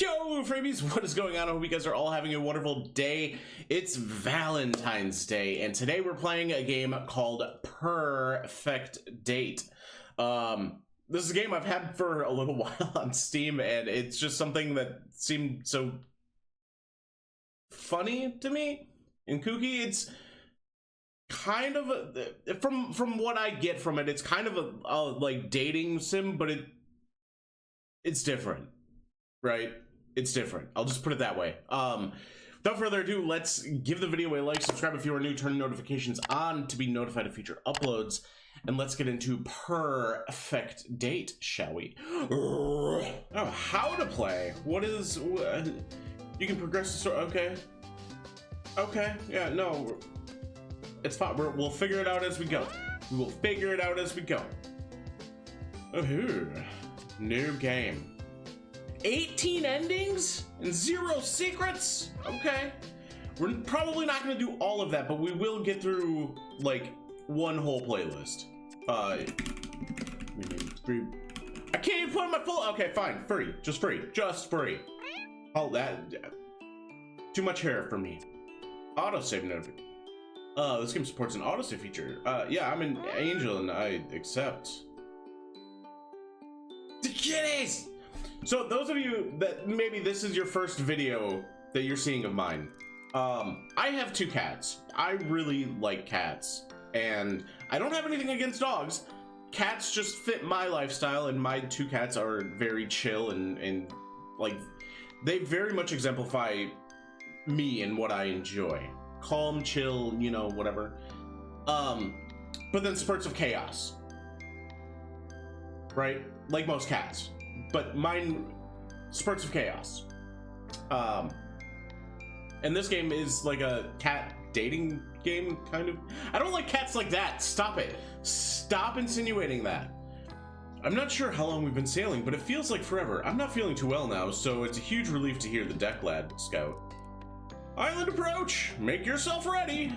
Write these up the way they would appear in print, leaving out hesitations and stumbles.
Yo, freebies, what is going on? I hope you guys are all having a wonderful day. It's Valentine's Day, and today we're playing a game called Purrfect Date. This is a game I've had for a little while on Steam, and it's just something that seemed so funny to me and kooky. It's kind of a, from what I get from it, it's kind of a like dating sim, but it's different, right? It's different. I'll just put it that way. Without further ado, let's give the video a like, subscribe if you are new, turn notifications on to be notified of future uploads, and let's get into Purrfect Date, shall we? Oh, how to play? What is... you can progress the story. Okay. Okay. Yeah, no. It's fine. We'll figure it out as we go. We will figure it out as we go. New game. 18 endings and 0 secrets? Okay. We're probably not going to do all of that, but we will get through, like, one whole playlist. Free. I can't even put in my full... Okay, fine. Free. Just free. Just free. All that... Too much hair for me. Autosave notification. This game supports an autosave feature. Yeah, I'm an angel and I accept. The kitties! So those of you that maybe this is your first video that you're seeing of mine, I have 2 cats. I really like cats, and I don't have anything against dogs. Cats just fit my lifestyle, and my 2 cats are very chill and like they very much exemplify me and what I enjoy. Calm, chill, you know, whatever. But then spurts of chaos, right? Like most cats. But mine, spurts of chaos. And this game is like a cat dating game, kind of. I don't like cats like that. Stop it. Stop insinuating that. I'm not sure how long we've been sailing, but it feels like forever. I'm not feeling too well now, so it's a huge relief to hear the deck lad scout. Island approach! Make yourself ready!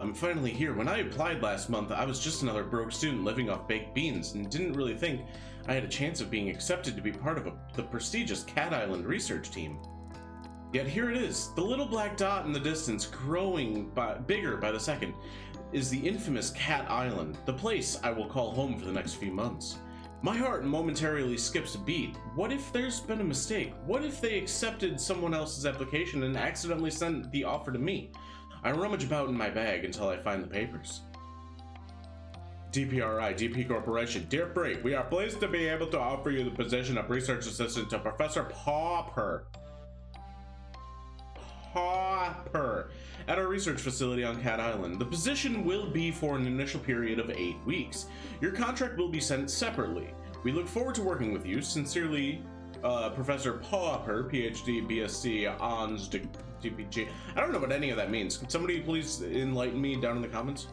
I'm finally here. When I applied last month, I was just another broke student living off baked beans and didn't really think I had a chance of being accepted to be part of the prestigious Cat Island research team. Yet here it is, the little black dot in the distance, growing bigger by the second, is the infamous Cat Island, the place I will call home for the next few months. My heart momentarily skips a beat. What if there's been a mistake? What if they accepted someone else's application and accidentally sent the offer to me? I rummage about in my bag until I find the papers. DPRI, DP Corporation. Dear Free, we are pleased to be able to offer you the position of research assistant to Professor Purrfect at our research facility on Cat Island. The position will be for an initial period of 8 weeks. Your contract will be sent separately. We look forward to working with you. Sincerely, Professor Purrfect, PhD, BSc, Ons, DPG. I don't know what any of that means. Can somebody please enlighten me down in the comments?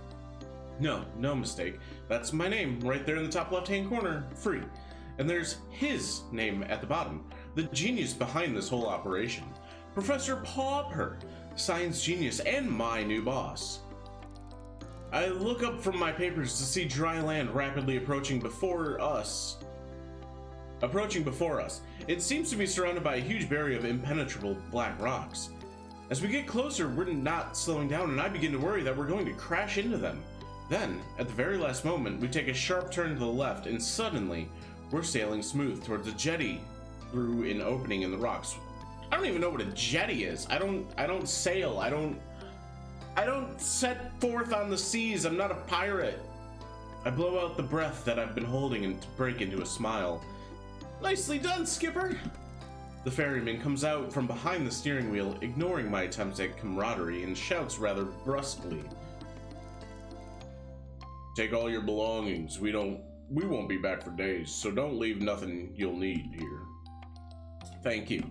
No mistake. That's my name right there in the top left-hand corner, Free. And there's his name at the bottom, the genius behind this whole operation. Professor Purrfect, science genius and my new boss. I look up from my papers to see dry land rapidly approaching before us. It seems to be surrounded by a huge barrier of impenetrable black rocks. As we get closer, we're not slowing down, and I begin to worry that we're going to crash into them. Then, at the very last moment, we take a sharp turn to the left, and suddenly, we're sailing smooth towards a jetty through an opening in the rocks. I don't even know what a jetty is. I don't sail. I don't set forth on the seas. I'm not a pirate. I blow out the breath that I've been holding and break into a smile. Nicely done, Skipper. The ferryman comes out from behind the steering wheel, ignoring my attempts at camaraderie, and shouts rather brusquely. Take all your belongings. We won't be back for days, so don't leave nothing you'll need here. Thank you.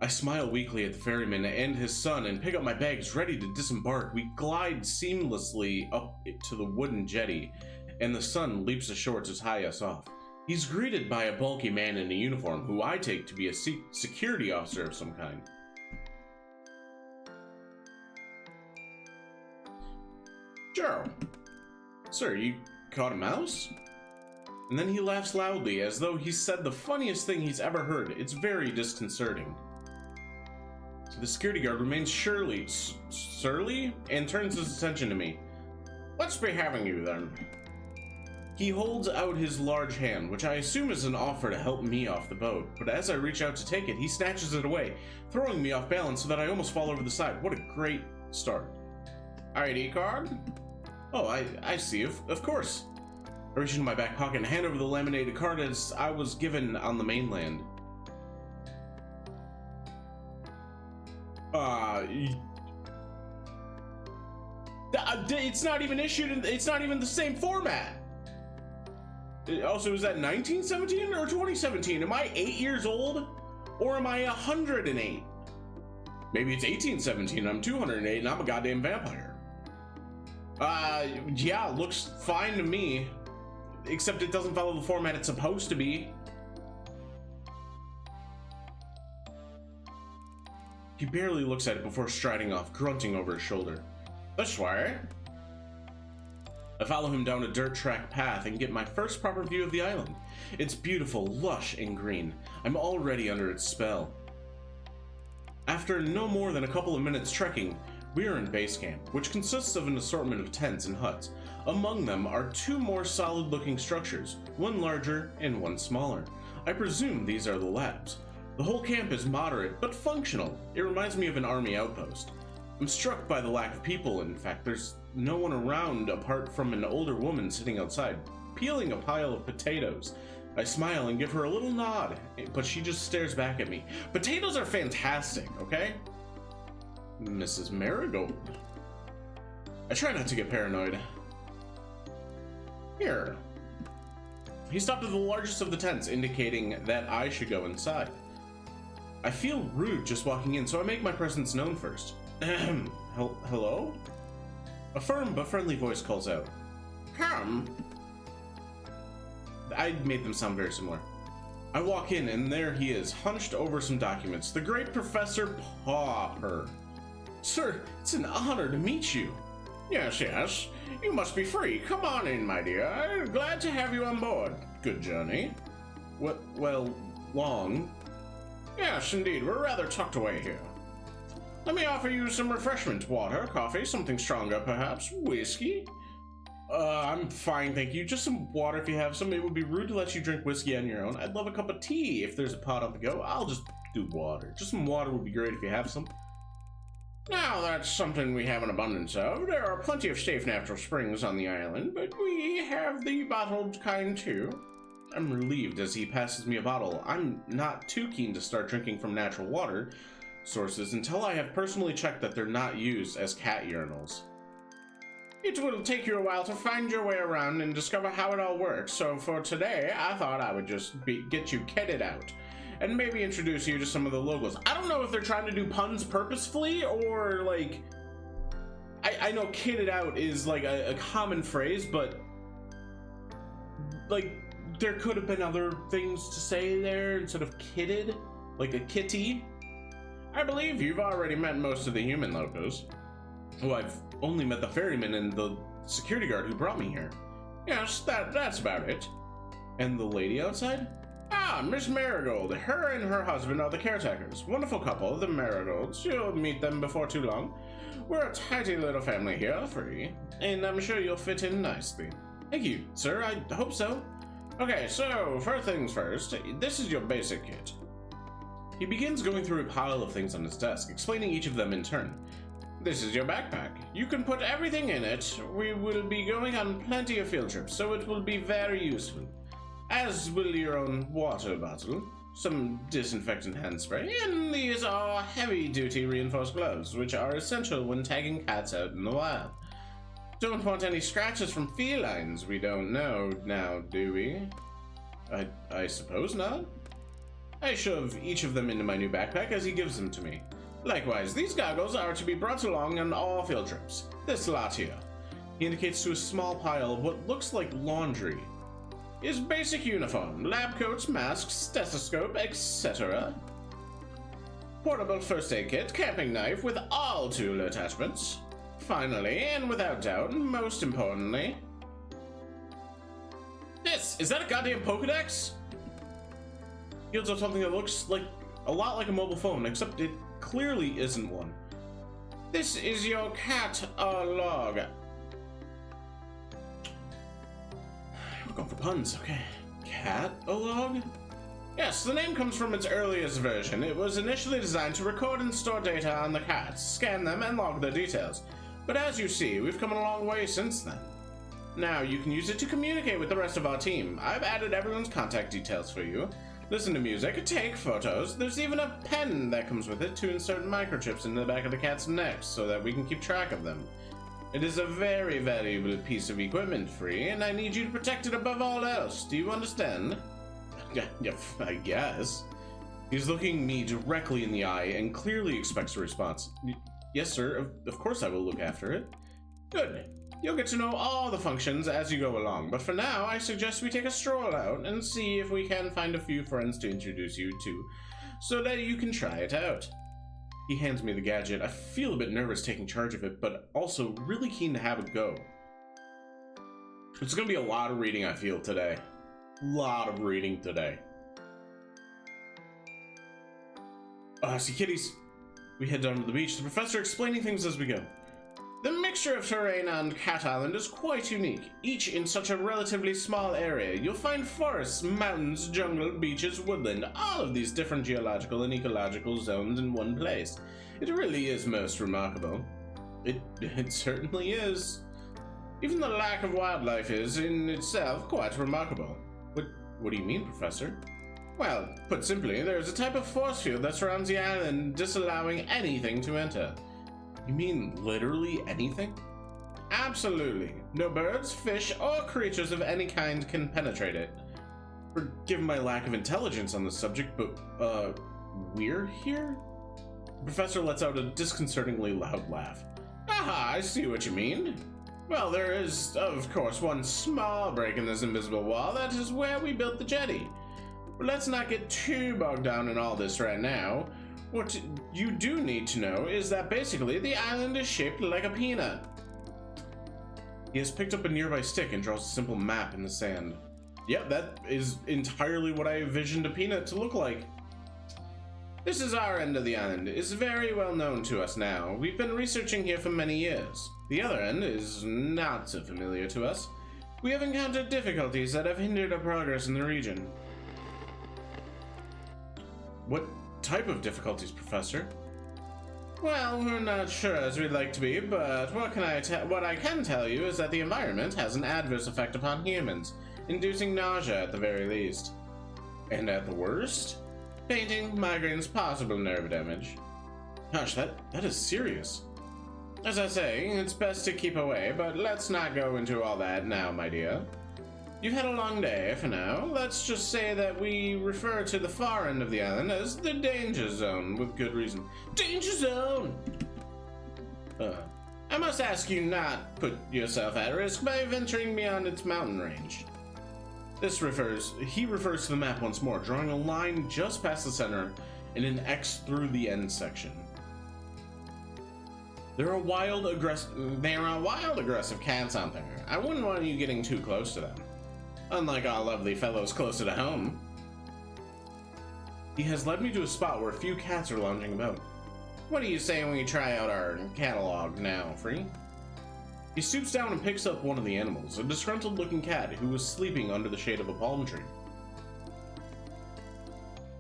I smile weakly at the ferryman and his son and pick up my bags ready to disembark. We glide seamlessly up to the wooden jetty, and the son leaps ashore to tie us off. He's greeted by a bulky man in a uniform who I take to be a security officer of some kind. Sure. Sir, you caught a mouse? And then he laughs loudly, as though he said the funniest thing he's ever heard. It's very disconcerting. The security guard remains surly and turns his attention to me. What's be having you, then? He holds out his large hand, which I assume is an offer to help me off the boat, but as I reach out to take it, he snatches it away, throwing me off balance so that I almost fall over the side. What a great start. ID card? Oh, I see, of course. I reach into my back pocket and hand over the laminated card as I was given on the mainland. It's not even issued, it's not even the same format. Also, is that 1917 or 2017? Am I 8 years old? Or am I 108? Maybe it's 1817, I'm 208, and I'm a goddamn vampire. Yeah, looks fine to me. Except it doesn't follow the format it's supposed to be. He barely looks at it before striding off, grunting over his shoulder. This way. I follow him down a dirt track path and get my first proper view of the island. It's beautiful, lush, and green. I'm already under its spell. After no more than a couple of minutes trekking, we are in base camp, which consists of an assortment of tents and huts. Among them are two more solid-looking structures, one larger and one smaller. I presume these are the labs. The whole camp is moderate, but functional. It reminds me of an army outpost. I'm struck by the lack of people. In fact, there's no one around apart from an older woman sitting outside, peeling a pile of potatoes. I smile and give her a little nod, but she just stares back at me. Potatoes are fantastic, okay? Mrs. Marigold. I try not to get paranoid. Here. He stopped at the largest of the tents, indicating that I should go inside. I feel rude just walking in, so I make my presence known first. Hello? A firm but friendly voice calls out. Come. I made them sound very similar. I walk in, and there he is, hunched over some documents. The great Professor Purrfect. Sir, it's an honor to meet you. Yes. You must be free. Come on in, my dear. Glad to have you on board. Good journey. Well, long. Yes, indeed. We're rather tucked away here. Let me offer you some refreshment. Water, coffee, something stronger, perhaps. Whiskey? I'm fine, thank you. Just some water if you have some. It would be rude to let you drink whiskey on your own. I'd love a cup of tea if there's a pot on the go. I'll just do water. Just some water would be great if you have some. Now, that's something we have an abundance of. There are plenty of safe natural springs on the island, but we have the bottled kind too. I'm relieved as he passes me a bottle. I'm not too keen to start drinking from natural water sources until I have personally checked that they're not used as cat urinals. It will take you a while to find your way around and discover how it all works, so for today, I thought I would just get you kitted out and maybe introduce you to some of the locals. I don't know if they're trying to do puns purposefully or like... I know kitted out is like a common phrase, but like there could have been other things to say there instead of kitted, like a kitty. I believe you've already met most of the human locals. Oh, I've only met the ferryman and the security guard who brought me here. Yes, that's about it. And the lady outside? Ah, Miss Marigold. Her and her husband are the caretakers. Wonderful couple, the Marigolds. You'll meet them before too long. We're a tidy little family here, free, and I'm sure you'll fit in nicely. Thank you, sir. I hope so. Okay, so first things first, this is your basic kit. He begins going through a pile of things on his desk, explaining each of them in turn. This is your backpack. You can put everything in it. We will be going on plenty of field trips, so it will be very useful. As will your own water bottle, some disinfectant hand spray, and these are heavy-duty reinforced gloves, which are essential when tagging cats out in the wild. Don't want any scratches from felines we don't know now, do we? I suppose not. I shove each of them into my new backpack as he gives them to me. Likewise, these goggles are to be brought along on all field trips. This lot here, he indicates to a small pile of what looks like laundry, is basic uniform, lab coats, masks, stethoscope, etc. Portable first aid kit, camping knife with all tool attachments. Finally, and without doubt, most importantly, this Is that a goddamn Pokedex? Yields up something that looks like a lot like a mobile phone, except it clearly isn't one. This is your cat-a-log. We're going for puns, okay. Cat-a-log? Yes, the name comes from its earliest version. It was initially designed to record and store data on the cats, scan them, and log their details. But as you see, we've come a long way since then. Now you can use it to communicate with the rest of our team. I've added everyone's contact details for you. Listen to music, take photos. There's even a pen that comes with it to insert microchips into the back of the cat's neck so that we can keep track of them. It is a very valuable piece of equipment, Free, and I need you to protect it above all else. Do you understand? Yeah, I guess. He's looking me directly in the eye and clearly expects a response. Yes, sir. Of course I will look after it. Good. You'll get to know all the functions as you go along, but for now, I suggest we take a stroll out and see if we can find a few friends to introduce you to, so that you can try it out. He hands me the gadget. I feel a bit nervous taking charge of it, but also really keen to have it go. It's gonna be a lot of reading, I feel, today. Lot of reading today. I see kitties. We head down to the beach, the professor explaining things as we go. The mixture of terrain on Cat Island is quite unique, each in such a relatively small area. You'll find forests, mountains, jungle, beaches, woodland, all of these different geological and ecological zones in one place. It really is most remarkable. It certainly is. Even the lack of wildlife is, in itself, quite remarkable. What do you mean, Professor? Well, put simply, there is a type of force field that surrounds the island, disallowing anything to enter. You mean literally anything? Absolutely. No birds, fish, or creatures of any kind can penetrate it. Forgive my lack of intelligence on the subject, but, we're here? The professor lets out a disconcertingly loud laugh. Aha, I see what you mean. Well, there is, of course, one small break in this invisible wall. That is where we built the jetty. But let's not get too bogged down in all this right now. What you do need to know is that basically the island is shaped like a peanut. He has picked up a nearby stick and draws a simple map in the sand. Yep, that is entirely what I envisioned a peanut to look like. This is our end of the island. It's very well known to us now. We've been researching here for many years. The other end is not so familiar to us. We have encountered difficulties that have hindered our progress in the region. What type of difficulties, Professor? Well, we're not sure as we'd like to be, but what I can tell you is that the environment has an adverse effect upon humans, inducing nausea at the very least. And at the worst? Fainting, migraines, possible nerve damage. Gosh, that is serious. As I say, it's best to keep away, but let's not go into all that now, my dear. You've had a long day for now. Let's just say that we refer to the far end of the island as the danger zone, with good reason. Danger zone! I must ask you not put yourself at risk by venturing beyond its mountain range. He refers to the map once more, drawing a line just past the center and an X through the end section. There are wild, aggressive cats out there. I wouldn't want you getting too close to them. Unlike our lovely fellows closer to home. He has led me to a spot where a few cats are lounging about. What do you say when we try out our catalog now, Free? He stoops down and picks up one of the animals, a disgruntled-looking cat who was sleeping under the shade of a palm tree.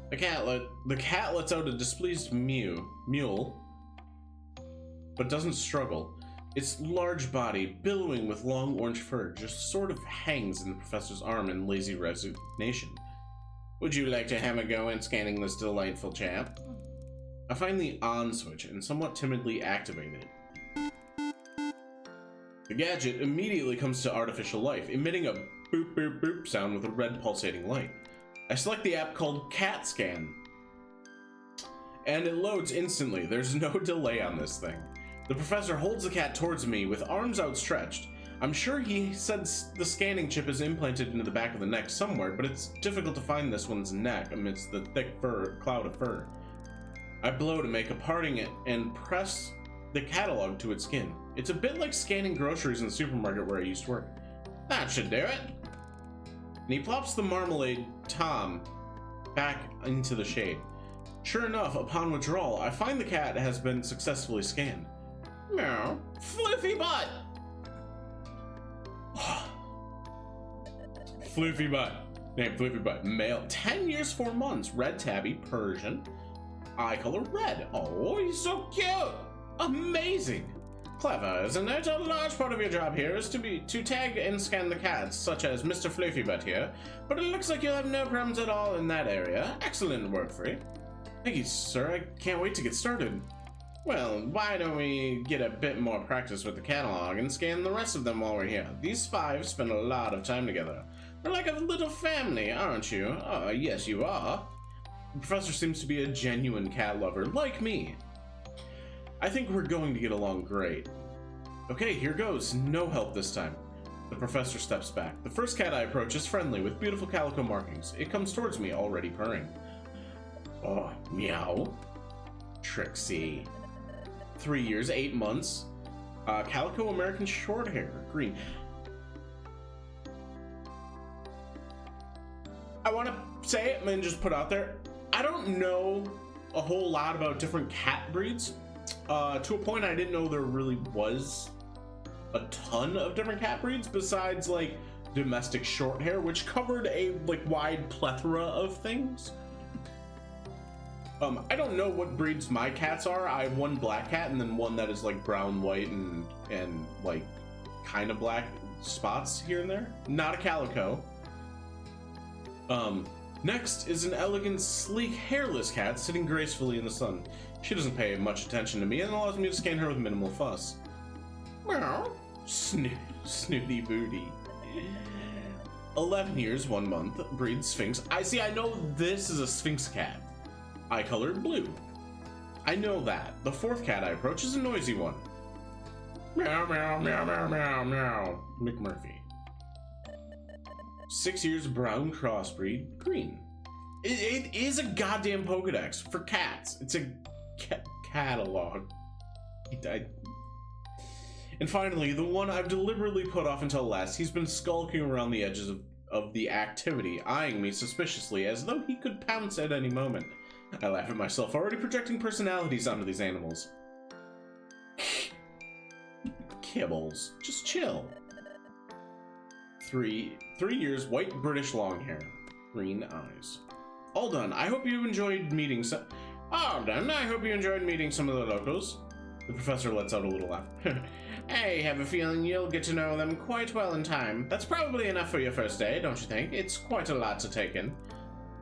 The cat lets out a displeased mewl, but doesn't struggle. Its large body, billowing with long orange fur, just sort of hangs in the professor's arm in lazy resignation. Would you like to have a go at scanning this delightful chap? I find the on switch and somewhat timidly activate it. The gadget immediately comes to artificial life, emitting a boop boop boop sound with a red pulsating light. I select the app called Cat Scan, and it loads instantly. There's no delay on this thing. The professor holds the cat towards me with arms outstretched. I'm sure he said the scanning chip is implanted into the back of the neck somewhere, but it's difficult to find this one's neck amidst the thick cloud of fur. I blow to make a parting and press the catalog to its skin. It's a bit like scanning groceries in the supermarket where I used to work. That should do it. and he plops the marmalade Tom back into the shade. Sure enough, upon withdrawal, I find the cat has been successfully scanned. Meow. Floofy butt! Floofy butt. Name Floofy butt. Male. 10 years, 4 months. Red tabby. Persian. Eye color red. Oh, he's so cute! Amazing! Clever, isn't it? A large part of your job here is to tag and scan the cats, such as Mr. Floofy butt here, but it looks like you'll have no problems at all in that area. Excellent work, Free. Thank you, sir. I can't wait to get started. Well, why don't we get a bit more practice with the catalog and scan the rest of them while we're here? These 5 spend a lot of time together. We're like a little family, aren't you? Oh, yes, you are. The professor seems to be a genuine cat lover, like me. I think we're going to get along great. Okay, here goes. No help this time. The professor steps back. The first cat I approach is friendly, with beautiful calico markings. It comes towards me, already purring. Oh, meow. Trixie. 3 years, 8 months. Calico American Shorthair, green. I want to say it and just put out there, I don't know a whole lot about different cat breeds. To a point, I didn't know there really was a ton of different cat breeds besides like domestic short hair, which covered a wide plethora of things. I don't know what breeds my cats are. I have one black cat and then one that is like brown, white, and like kind of black spots here and there. Not a calico. Next is an elegant, sleek, hairless cat sitting gracefully in the sun. She doesn't pay much attention to me and allows me to scan her with minimal fuss. Meow. Snooty booty. 11 years, 1 month, breed Sphinx. I know this is a Sphinx cat. Eye color blue. I know that. The 4th cat I approach is a noisy one. Meow, meow, meow, meow, meow, meow. McMurphy. 6 years, brown crossbreed, green. It is a goddamn Pokedex for cats. It's a catalog. And finally, the one I've deliberately put off until last. He's been skulking around the edges of the activity, eyeing me suspiciously as though he could pounce at any moment. I laugh at myself, already projecting personalities onto these animals. Kibbles. Just chill. 3 years, white British long hair, green eyes. All done. I hope you enjoyed meeting some. All done. I hope you enjoyed meeting some of the locals. The professor lets out a little laugh. I have a feeling you'll get to know them quite well in time. That's probably enough for your first day, don't you think? It's quite a lot to take in.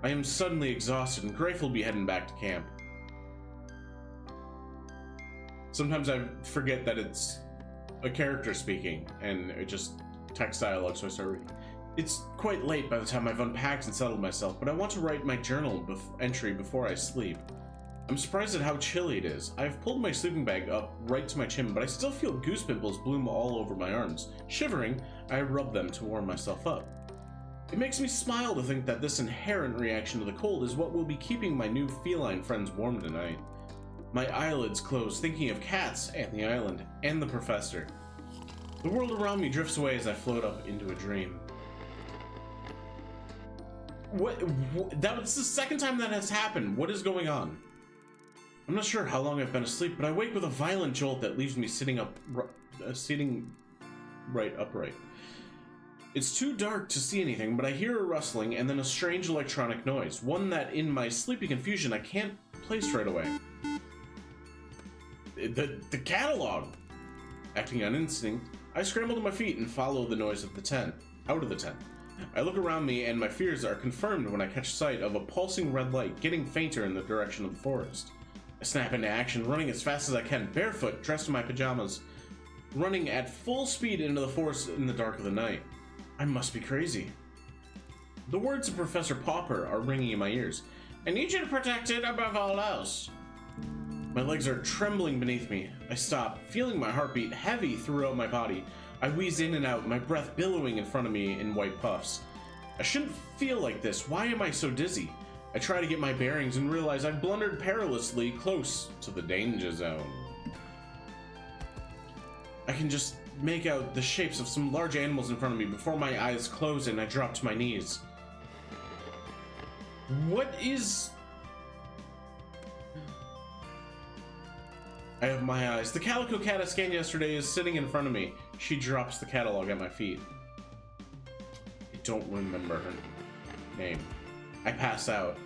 I am suddenly exhausted and grateful to be heading back to camp. Sometimes I forget that it's a character speaking, and it just text dialogue, so I start reading. It's quite late by the time I've unpacked and settled myself, but I want to write my journal entry before I sleep. I'm surprised at how chilly it is. I've pulled my sleeping bag up right to my chin, but I still feel goose pimples bloom all over my arms. Shivering, I rub them to warm myself up. It makes me smile to think that this inherent reaction to the cold is what will be keeping my new feline friends warm tonight. My eyelids close, thinking of cats and the island, and the professor. The world around me drifts away as I float up into a dream. What? That was the second time that has happened. What is going on? I'm not sure how long I've been asleep, but I wake with a violent jolt that leaves me sitting right upright. It's too dark to see anything, but I hear a rustling and then a strange electronic noise, one that in my sleepy confusion I can't place right away. The catalog! Acting on instinct, I scramble to my feet and follow the noise of the tent, out of the tent. I look around me and my fears are confirmed when I catch sight of a pulsing red light getting fainter in the direction of the forest. I snap into action, running as fast as I can, barefoot, dressed in my pajamas, running at full speed into the forest in the dark of the night. I must be crazy. The words of Professor Popper are ringing in my ears. I need you to protect it above all else. My legs are trembling beneath me. I stop, feeling my heartbeat heavy throughout my body. I wheeze in and out, my breath billowing in front of me in white puffs. I shouldn't feel like this. Why am I so dizzy? I try to get my bearings and realize I've blundered perilously close to the danger zone. I can just make out the shapes of some large animals in front of me before my eyes closed and I dropped to my knees. What is... I have my eyes. The calico cat I scanned yesterday is sitting in front of me. She drops the catalog at my feet. I don't remember her name. I pass out.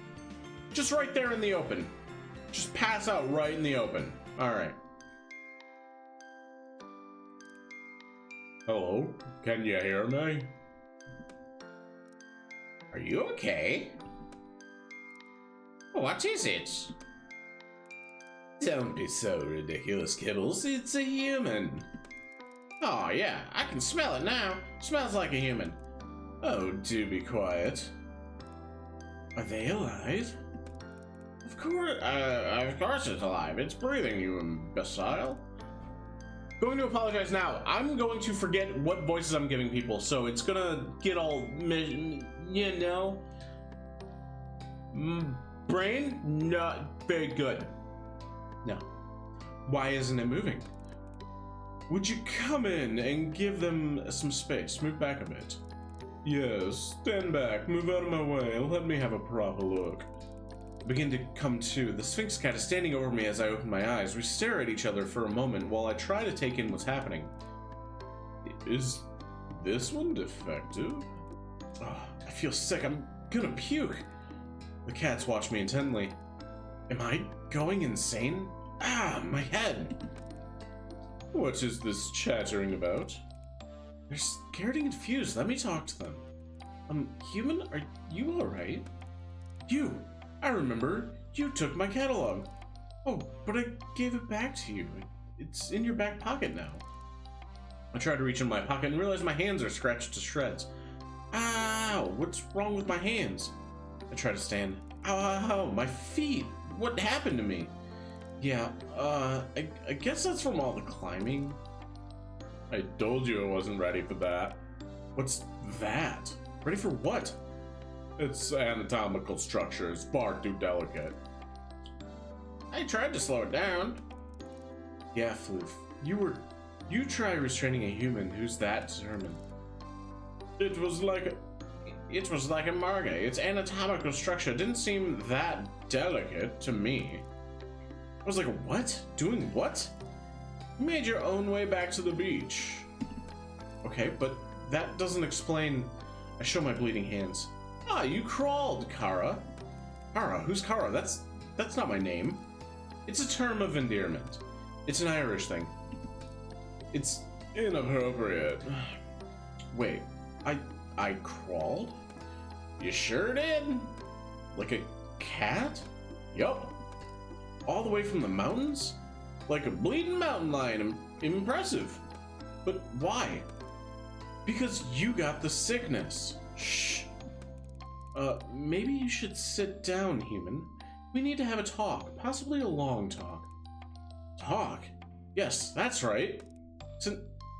Just right there in the open. Just pass out right in the open. Alright. Hello? Can you hear me? Are you okay? What is it? Don't be so ridiculous, Kibbles. It's a human. Oh, yeah, I can smell it now. Smells like a human. Oh, do be quiet. Are they alive? Of course it's alive. It's breathing, you imbecile. Going to apologize now. I'm going to forget what voices I'm giving people, so it's gonna get all, you know. Brain, not very good. No. Why isn't it moving? Would you come in and give them some space? Move back a bit. Yes, stand back. Move out of my way. Let me have a proper look. I begin to come to. The Sphinx cat is standing over me as I open my eyes. We stare at each other for a moment while I try to take in what's happening. Is this one defective? Oh, I feel sick. I'm gonna puke. The cats watch me intently. Am I going insane? Ah, my head. What is this chattering about? They're scared and confused. Let me talk to them. Human, are you alright? You! I remember. You took my catalog. Oh, but I gave it back to you. It's in your back pocket now. I try to reach in my pocket and realize my hands are scratched to shreds. Ow! What's wrong with my hands? I try to stand. Ow, ow, ow, my feet! What happened to me? Yeah, I guess that's from all the climbing. I told you I wasn't ready for that. What's that? Ready for what? Its anatomical structure is far too delicate. I tried to slow it down. Yeah, Floof. You try restraining a human who's that determined. It was like a marga. Its anatomical structure didn't seem that delicate to me. I was like, what? Doing what? You made your own way back to the beach. Okay, but that doesn't explain. I show my bleeding hands. Ah, you crawled, Kara. Kara? Who's Kara? That's not my name. It's a term of endearment. It's an Irish thing. It's inappropriate. Wait, I crawled? You sure did? Like a cat? Yup. All the way from the mountains? Like a bleeding mountain lion. Impressive. But why? Because you got the sickness. Shh. Maybe you should sit down, human. We need to have a talk, possibly a long talk. Talk? Yes, that's right.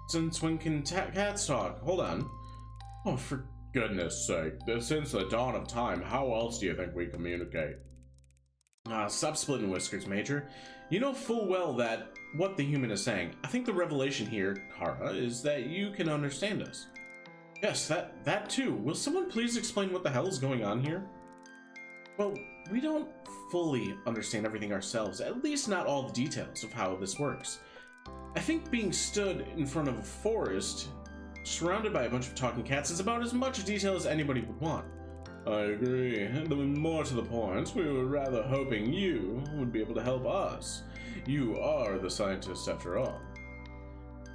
Since when can cats talk? Hold on. Oh, for goodness sake. Since the dawn of time, how else do you think we communicate? Stop splitting whiskers, Major. You know full well that what the human is saying. I think the revelation here, Kara, is that you can understand us. Yes, that too. Will someone please explain what the hell is going on here? Well, we don't fully understand everything ourselves, at least not all the details of how this works. I think being stood in front of a forest, surrounded by a bunch of talking cats, is about as much detail as anybody would want. I agree. But more to the point, we were rather hoping you would be able to help us. You are the scientist after all.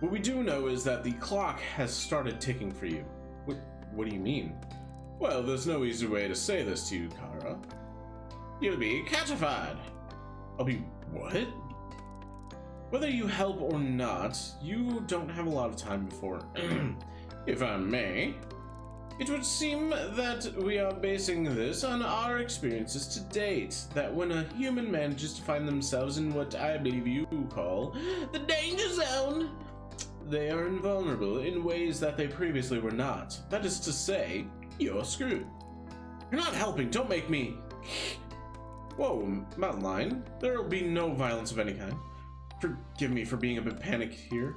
What we do know is that the clock has started ticking for you. What do you mean? Well, there's no easy way to say this to you, Kara. You'll be catified. I'll be what? Whether you help or not, you don't have a lot of time before. If I may, it would seem that we are basing this on our experiences to date, that when a human manages to find themselves in what I believe you call the danger zone, they are invulnerable in ways that they previously were not. That is to say, you're screwed. You're not helping, don't make me... Whoa, Mountain Lion, there will be no violence of any kind. Forgive me for being a bit panicked here.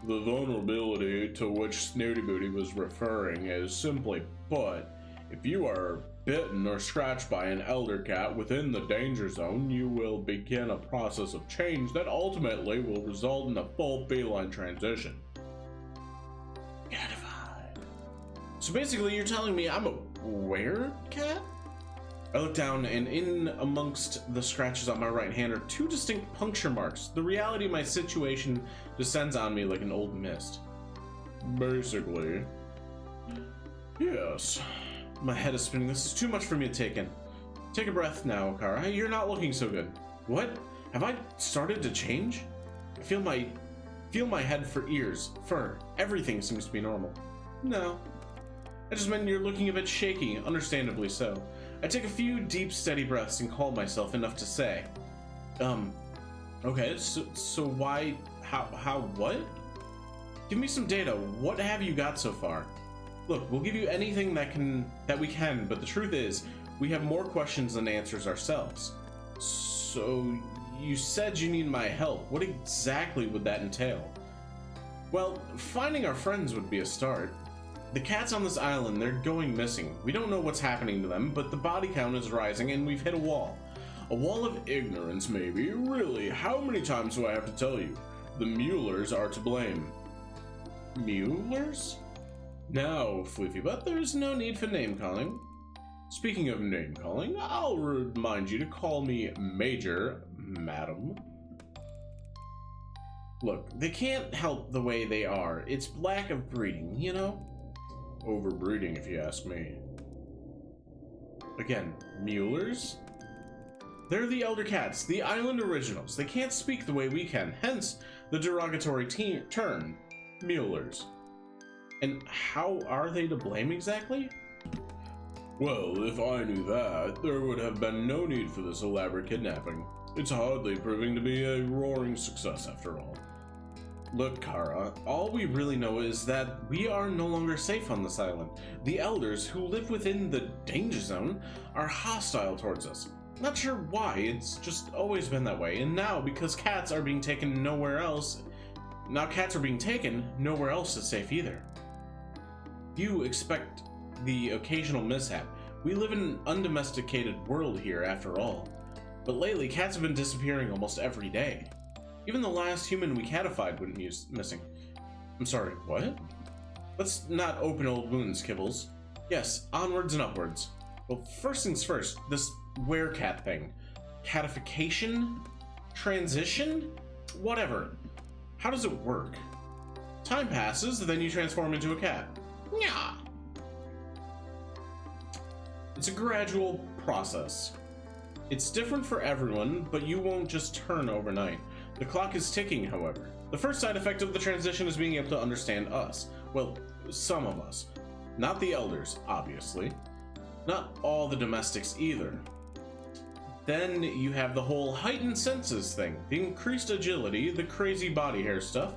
The vulnerability to which Snooty Booty was referring is simply put, if you are bitten or scratched by an elder cat within the danger zone, you will begin a process of change that ultimately will result in a full feline transition. Catified. So basically, you're telling me I'm a werecat? I look down, and in amongst the scratches on my right hand are two distinct puncture marks. The reality of my situation descends on me like an old mist. Basically. Yes. My head is spinning. This is too much for me to take in. Take a breath now, Kara. You're not looking so good. What? Have I started to change? I feel my head for ears, fur. Everything seems to be normal. No. I just meant you're looking a bit shaky, understandably so. I take a few deep, steady breaths and calm myself enough to say, okay, so why, what? Give me some data. What have you got so far? Look, we'll give you anything that we can, but the truth is, we have more questions than answers ourselves. So, you said you need my help. What exactly would that entail? Well, finding our friends would be a start. The cats on this island, they're going missing. We don't know what's happening to them, but the body count is rising and we've hit a wall. A wall of ignorance, maybe. Really, how many times do I have to tell you? The Muellers are to blame. Muellers? No, Floofy, but there's no need for name-calling. Speaking of name-calling, I'll remind you to call me Major, madam. Look, they can't help the way they are. It's lack of breeding, you know? Overbreeding, if you ask me. Again, Muellers? They're the elder cats, the island originals. They can't speak the way we can, hence the derogatory term, Muellers. And how are they to blame exactly? Well, if I knew that, there would have been no need for this elaborate kidnapping. It's hardly proving to be a roaring success after all. Look, Kara, all we really know is that we are no longer safe on this island. The elders who live within the danger zone are hostile towards us. Not sure why, it's just always been that way. And now, because cats are being taken nowhere else, nowhere else is safe either. You expect the occasional mishap. We live in an undomesticated world here, after all. But lately, cats have been disappearing almost every day. Even the last human we catified went missing. I'm sorry, what? Let's not open old wounds, Kibbles. Yes, onwards and upwards. Well, first things first, this werecat thing. Catification? Transition? Whatever. How does it work? Time passes, then you transform into a cat. Nyah! It's a gradual process. It's different for everyone, but you won't just turn overnight. The clock is ticking, however. The first side effect of the transition is being able to understand us. Well, some of us. Not the elders, obviously. Not all the domestics either. Then you have the whole heightened senses thing, the increased agility, the crazy body hair stuff.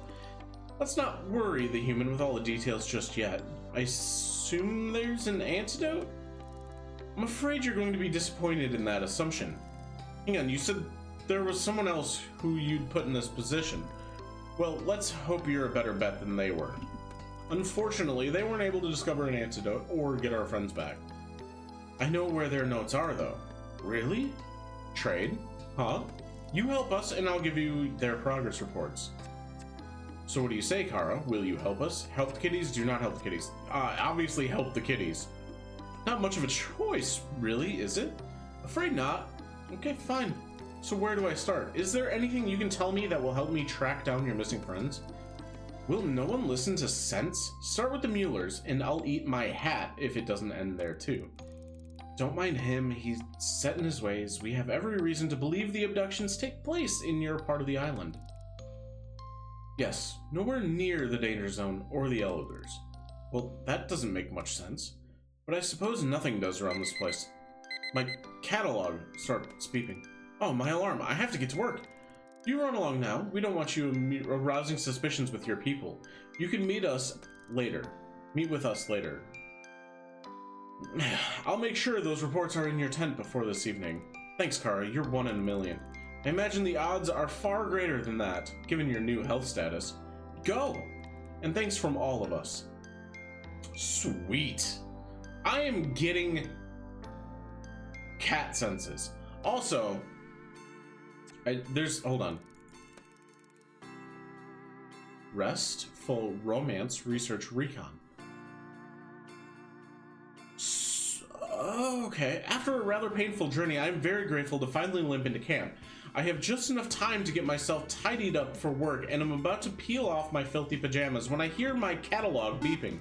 Let's not worry the human with all the details just yet. I assume there's an antidote? I'm afraid you're going to be disappointed in that assumption. Hang on, you said there was someone else who you'd put in this position. Well, let's hope you're a better bet than they were. Unfortunately, they weren't able to discover an antidote or get our friends back. I know where their notes are, though. Really? Trade? Huh? You help us, and I'll give you their progress reports. So what do you say, Kara? Will you help us? Help the kitties? Do not help the kitties. Obviously help the kitties. Not much of a choice, really, is it? Afraid not. Okay, fine. So where do I start? Is there anything you can tell me that will help me track down your missing friends? Will no one listen to sense? Start with the Muellers, and I'll eat my hat if it doesn't end there too. Don't mind him, he's set in his ways. We have every reason to believe the abductions take place in your part of the island. Yes, nowhere near the danger zone or the elders. Well, that doesn't make much sense. But I suppose nothing does around this place. My catalog starts beeping. Oh, my alarm. I have to get to work. You run along now. We don't want you arousing suspicions with your people. You can meet us later. Meet with us later. I'll make sure those reports are in your tent before this evening. Thanks, Kara. You're 1 in a million. I imagine the odds are far greater than that, given your new health status. Go! And thanks from all of us. Sweet. I am getting cat senses. Also, hold on. Restful romance research recon. Okay, after a rather painful journey, I am very grateful to finally limp into camp. I have just enough time to get myself tidied up for work, and I'm about to peel off my filthy pajamas when I hear my catalog beeping.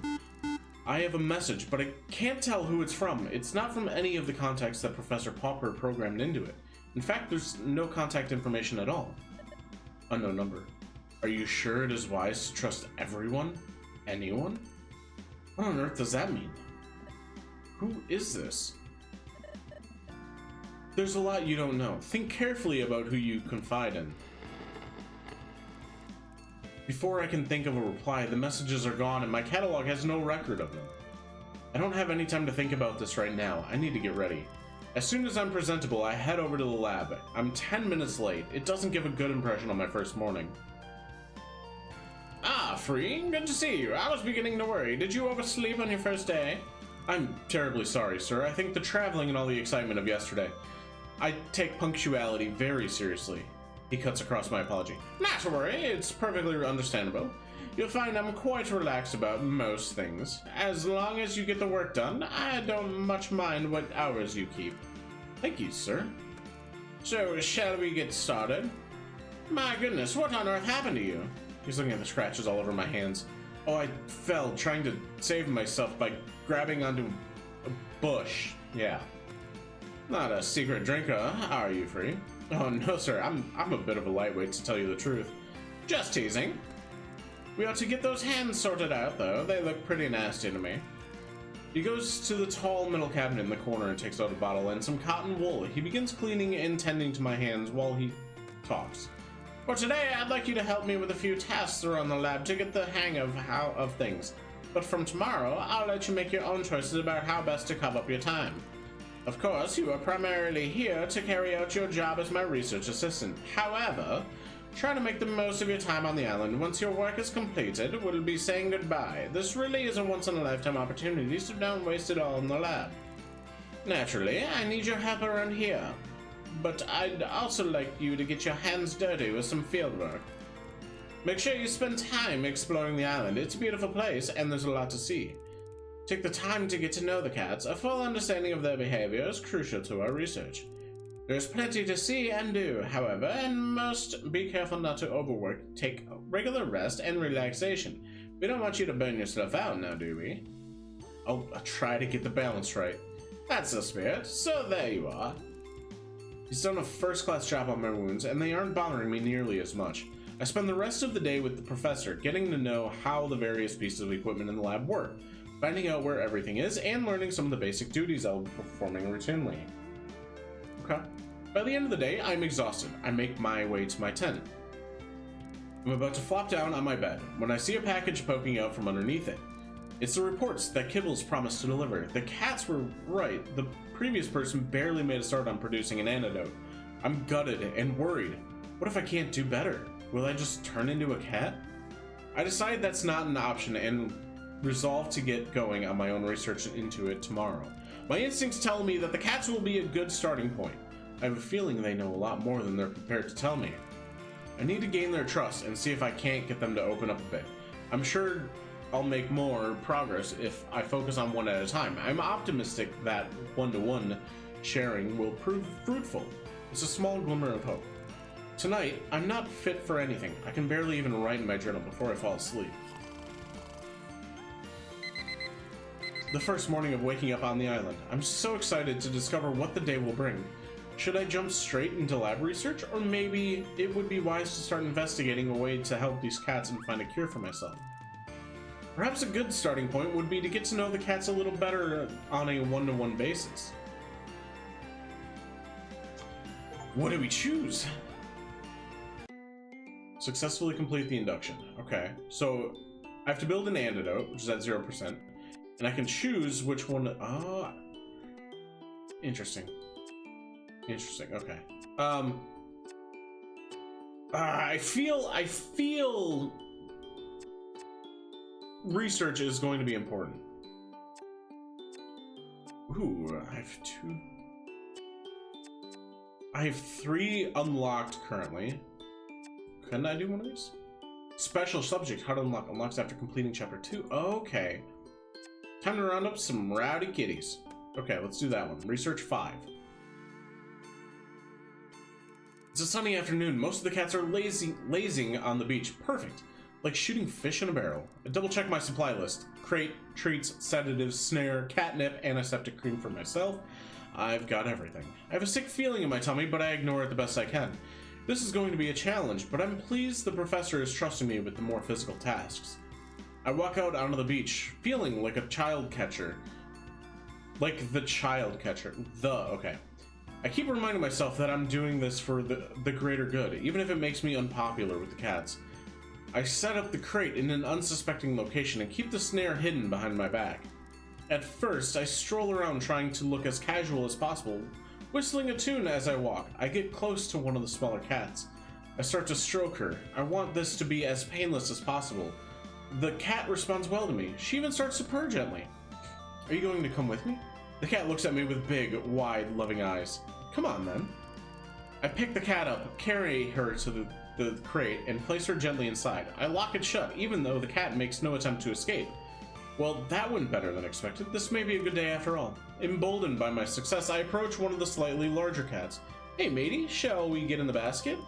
I have a message, but I can't tell who it's from. It's not from any of the contacts that Professor Popper programmed into it. In fact, there's no contact information at all. Unknown number. Are you sure it is wise to trust everyone? Anyone? What on earth does that mean? Who is this? There's a lot you don't know. Think carefully about who you confide in. Before I can think of a reply, the messages are gone and my catalog has no record of them. I don't have any time to think about this right now. I need to get ready. As soon as I'm presentable, I head over to the lab. I'm 10 minutes late. It doesn't give a good impression on my first morning. Ah, Free, good to see you. I was beginning to worry. Did you oversleep on your first day? I'm terribly sorry, sir. I think the traveling and all the excitement of yesterday. I take punctuality very seriously. He cuts across my apology. Not to worry, it's perfectly understandable. You'll find I'm quite relaxed about most things. As long as you get the work done, I don't much mind what hours you keep. Thank you, sir. So, shall we get started? My goodness, what on earth happened to you? He's looking at the scratches all over my hands. Oh, I fell trying to save myself by grabbing onto a bush. Yeah. Not a secret drinker, are you, Free? Oh, no, sir. I'm a bit of a lightweight, to tell you the truth. Just teasing. We ought to get those hands sorted out, though. They look pretty nasty to me. He goes to the tall middle cabinet in the corner and takes out a bottle and some cotton wool. He begins cleaning and tending to my hands while he talks. For today, I'd like you to help me with a few tasks around the lab to get the hang of things. But from tomorrow, I'll let you make your own choices about how best to carve up your time. Of course, you are primarily here to carry out your job as my research assistant. However, try to make the most of your time on the island. Once your work is completed, we'll be saying goodbye. This really is a once-in-a-lifetime opportunity, so don't waste it all in the lab. Naturally, I need your help around here. But I'd also like you to get your hands dirty with some field work. Make sure you spend time exploring the island. It's a beautiful place, and there's a lot to see. Take the time to get to know the cats. A full understanding of their behavior is crucial to our research. There's plenty to see and do, however, and must be careful not to overwork. Take regular rest and relaxation. We don't want you to burn yourself out now, do we? I'll try to get the balance right. That's the spirit. So there you are. He's done a first-class job on my wounds, and they aren't bothering me nearly as much. I spend the rest of the day with the professor, getting to know how the various pieces of equipment in the lab work, finding out where everything is, and learning some of the basic duties I'll be performing routinely. Okay. By the end of the day, I'm exhausted. I make my way to my tent. I'm about to flop down on my bed when I see a package poking out from underneath it. It's the reports that Kibbles promised to deliver. The cats were right. The previous person barely made a start on producing an antidote. I'm gutted and worried. What if I can't do better? Will I just turn into a cat? I decide that's not an option and resolve to get going on my own research into it tomorrow. My instincts tell me that the cats will be a good starting point. I have a feeling they know a lot more than they're prepared to tell me. I need to gain their trust and see if I can't get them to open up a bit. I'm sure I'll make more progress if I focus on one at a time. I'm optimistic that one-to-one sharing will prove fruitful. It's a small glimmer of hope. Tonight, I'm not fit for anything. I can barely even write in my journal before I fall asleep. The first morning of waking up on the island. I'm so excited to discover what the day will bring. Should I jump straight into lab research, or maybe it would be wise to start investigating a way to help these cats and find a cure for myself? Perhaps a good starting point would be to get to know the cats a little better on a one-to-one basis. What do we choose? Successfully complete the induction. Okay, so I have to build an antidote, which is at 0%, and I can choose which one. Interesting. Interesting. Okay. I feel research is going to be important. Ooh, I have 3 unlocked currently. Couldn't I do one of these? Special subject, how to unlock. Unlocks after completing chapter 2. Okay. Time to round up some rowdy kitties. Okay, let's do that one. Research 5. It's a sunny afternoon. Most of the cats are lazing on the beach. Perfect. Like shooting fish in a barrel. I double check my supply list. Crate, treats, sedatives, snare, catnip, antiseptic cream for myself. I've got everything. I have a sick feeling in my tummy, but I ignore it the best I can. This is going to be a challenge, but I'm pleased the professor is trusting me with the more physical tasks. I walk out onto the beach, feeling like a child catcher. Like the child catcher. Okay. I keep reminding myself that I'm doing this for the greater good, even if it makes me unpopular with the cats. I set up the crate in an unsuspecting location and keep the snare hidden behind my back. At first, I stroll around trying to look as casual as possible, whistling a tune as I walk. I get close to one of the smaller cats. I start to stroke her. I want this to be as painless as possible. The cat responds well to me. She even starts to purr gently. Are you going to come with me? The cat looks at me with big, wide, loving eyes. Come on, then. I pick the cat up, carry her to the crate, and place her gently inside. I lock it shut, even though the cat makes no attempt to escape. Well, that went better than expected. This may be a good day after all. Emboldened by my success, I approach one of the slightly larger cats. Hey, matey, shall we get in the basket?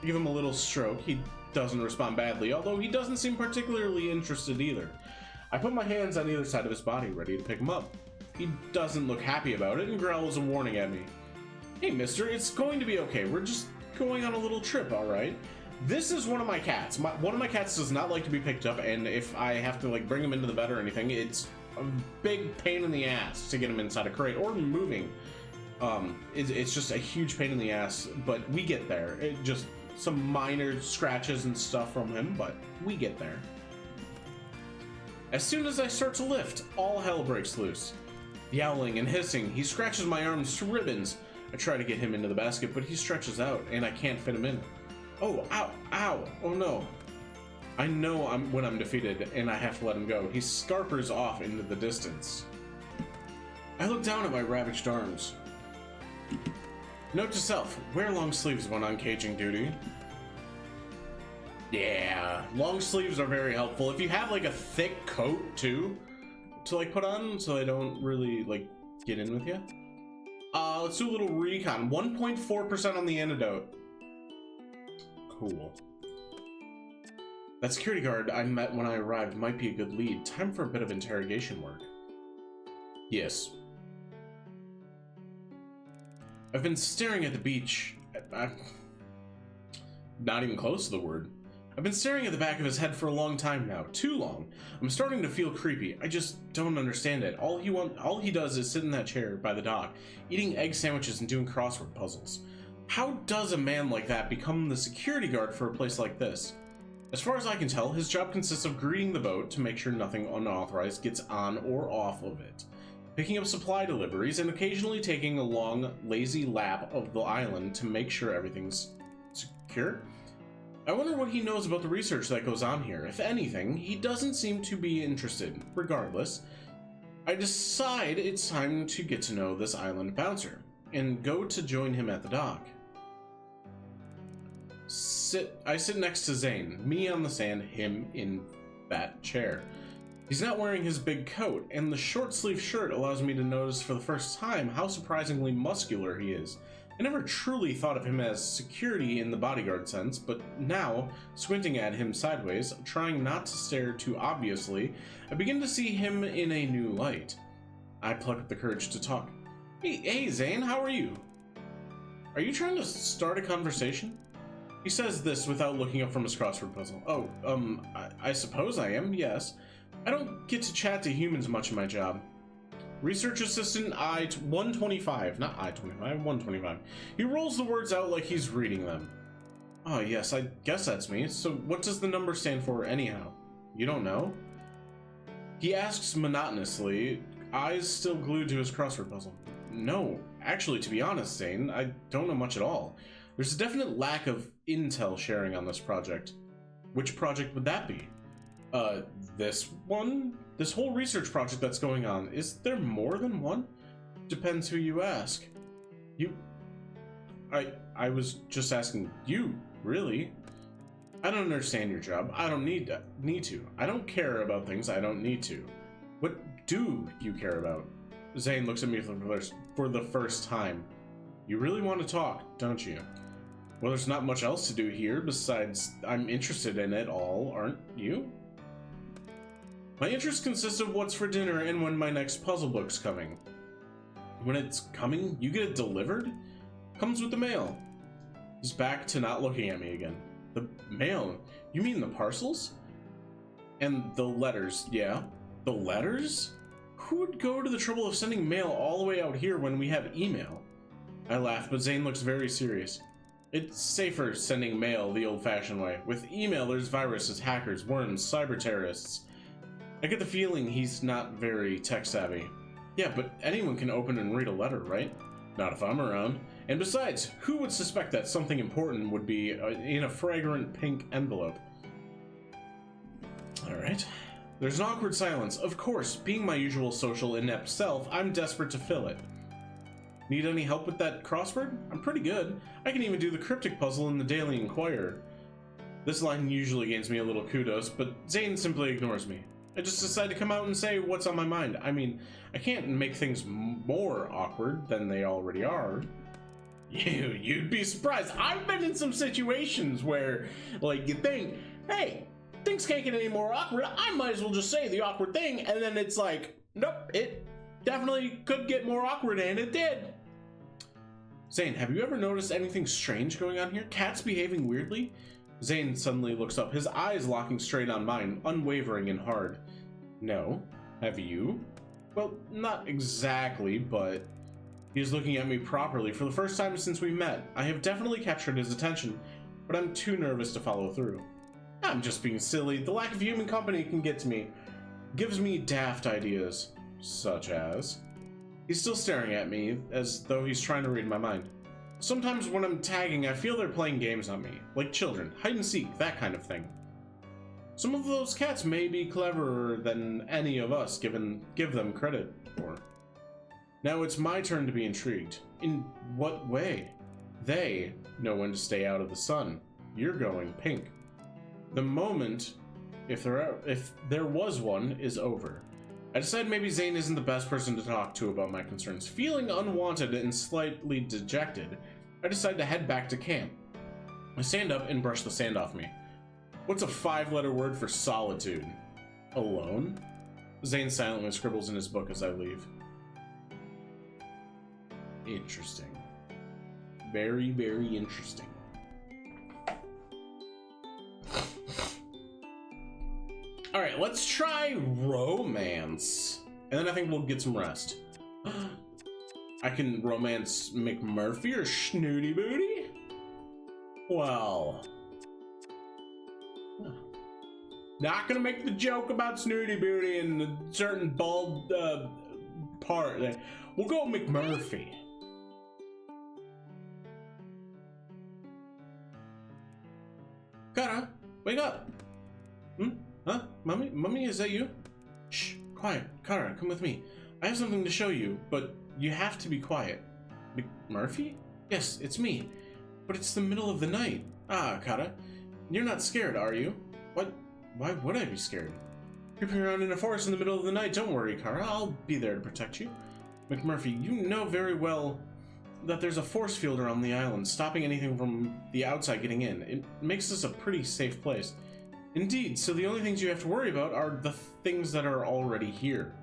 I give him a little stroke. He doesn't respond badly, although he doesn't seem particularly interested either. I put my hands on either side of his body, ready to pick him up. He doesn't look happy about it and growls a warning at me. Hey, mister, it's going to be okay. We're just going on a little trip, all right? This is one of my cats. One of my cats does not like to be picked up, and if I have to like bring him into the bed or anything, it's a big pain in the ass to get him inside a crate or moving. It's just a huge pain in the ass, but we get there. It just some minor scratches and stuff from him, but we get there. As soon as I start to lift, all hell breaks loose. Yowling and hissing, he scratches my arms to ribbons. I try to get him into the basket, but he stretches out, and I can't fit him in. Oh, ow, ow, oh no. I know when I'm defeated, and I have to let him go. He scarpers off into the distance. I look down at my ravaged arms. Note to self, wear long sleeves when on caging duty. Yeah, long sleeves are very helpful. If you have like a thick coat too, to like put on so they don't really like get in with you. Let's do a little recon. 1.4% on the antidote. Cool. That security guard I met when I arrived might be a good lead. Time for a bit of interrogation work. Yes. I've been staring at the beach. Not even close to the word. I've been staring at the back of his head for a long time now. Too long. I'm starting to feel creepy. I just don't understand it. All he does is sit in that chair by the dock, eating egg sandwiches and doing crossword puzzles. How does a man like that become the security guard for a place like this? As far as I can tell, his job consists of greeting the boat to make sure nothing unauthorized gets on or off of it, picking up supply deliveries, and occasionally taking a long, lazy lap of the island to make sure everything's secure. I wonder what he knows about the research that goes on here. If anything, he doesn't seem to be interested. Regardless, I decide it's time to get to know this island bouncer, and go to join him at the dock. I sit next to Zane, me on the sand, him in that chair. He's not wearing his big coat, and the short sleeve shirt allows me to notice for the first time how surprisingly muscular he is. I never truly thought of him as security in the bodyguard sense, but now, squinting at him sideways, trying not to stare too obviously, I begin to see him in a new light. I pluck up the courage to talk. Hey Zane, how are you? Are you trying to start a conversation? He says this without looking up from his crossword puzzle. Oh, I suppose I am, yes. I don't get to chat to humans much in my job. Research assistant I-125, not I-25, 125. He rolls the words out like he's reading them. Oh yes, I guess that's me. So what does the number stand for anyhow? You don't know? He asks monotonously, eyes still glued to his crossword puzzle. No, actually, to be honest, Zane, I don't know much at all. There's a definite lack of intel sharing on this project. Which project would that be? Uh, this one? This whole research project that's going on, is there more than one? Depends who you ask. I was just asking you, really. I don't understand your job. I don't need to. I don't care about things I don't need to. What do you care about? Zane looks at me for the first time. You really want to talk, don't you? Well, there's not much else to do here besides I'm interested in it all, aren't you? My interests consist of what's for dinner and when my next puzzle book's coming. When it's coming, you get it delivered? Comes with the mail. He's back to not looking at me again. The mail? You mean the parcels? And the letters, yeah. The letters? Who would go to the trouble of sending mail all the way out here when we have email? I laugh, but Zane looks very serious. It's safer sending mail the old-fashioned way. With email, there's viruses, hackers, worms, cyber terrorists. I get the feeling he's not very tech-savvy. Yeah, but anyone can open and read a letter, right? Not if I'm around. And besides, who would suspect that something important would be in a fragrant pink envelope? Alright. There's an awkward silence. Of course, being my usual social inept self, I'm desperate to fill it. Need any help with that crossword? I'm pretty good. I can even do the cryptic puzzle in the Daily Inquirer. This line usually gains me a little kudos, but Zane simply ignores me. I just decide to come out and say what's on my mind. I mean, I can't make things more awkward than they already are. You'd be surprised. I've been in some situations where, like, you think, hey, things can't get any more awkward. I might as well just say the awkward thing, and then it's like, nope, it definitely could get more awkward, and it did. Zane, have you ever noticed anything strange going on here? Cats behaving weirdly? Zane suddenly looks up, his eyes locking straight on mine, unwavering and hard. No. Have you? Well, not exactly, but... He is looking at me properly for the first time since we met. I have definitely captured his attention, but I'm too nervous to follow through. I'm just being silly. The lack of human company can get to me. Gives me daft ideas. Such as... He's still staring at me, as though he's trying to read my mind. Sometimes when I'm tagging, I feel they're playing games on me. Like children, hide and seek, that kind of thing. Some of those cats may be cleverer than any of us give them credit for. Now it's my turn to be intrigued. In what way? They know when to stay out of the sun. You're going pink. The moment, if there was one, is over. I decide maybe Zane isn't the best person to talk to about my concerns. Feeling unwanted and slightly dejected, I decide to head back to camp. I stand up and brush the sand off me. What's a 5-letter word for solitude? Alone? Zane silently scribbles in his book as I leave. Interesting. Very, very interesting. Alright, let's try romance. And then I think we'll get some rest. I can romance McMurphy or Snooty Booty? Well... Not gonna make the joke about Snooty Booty and a certain bald part. We'll go McMurphy. Kara, wake up. Huh? Mommy, is that you? Shh, quiet. Kara, come with me. I have something to show you, but you have to be quiet. McMurphy? Yes, it's me. But it's the middle of the night. Ah, Kara, you're not scared, are you? What? Why would I be scared? Creeping around in a forest in the middle of the night. Don't worry, Kara. I'll be there to protect you. McMurphy, you know very well that there's a force field around the island, stopping anything from the outside getting in. It makes this a pretty safe place. Indeed, so the only things you have to worry about are the things that are already here.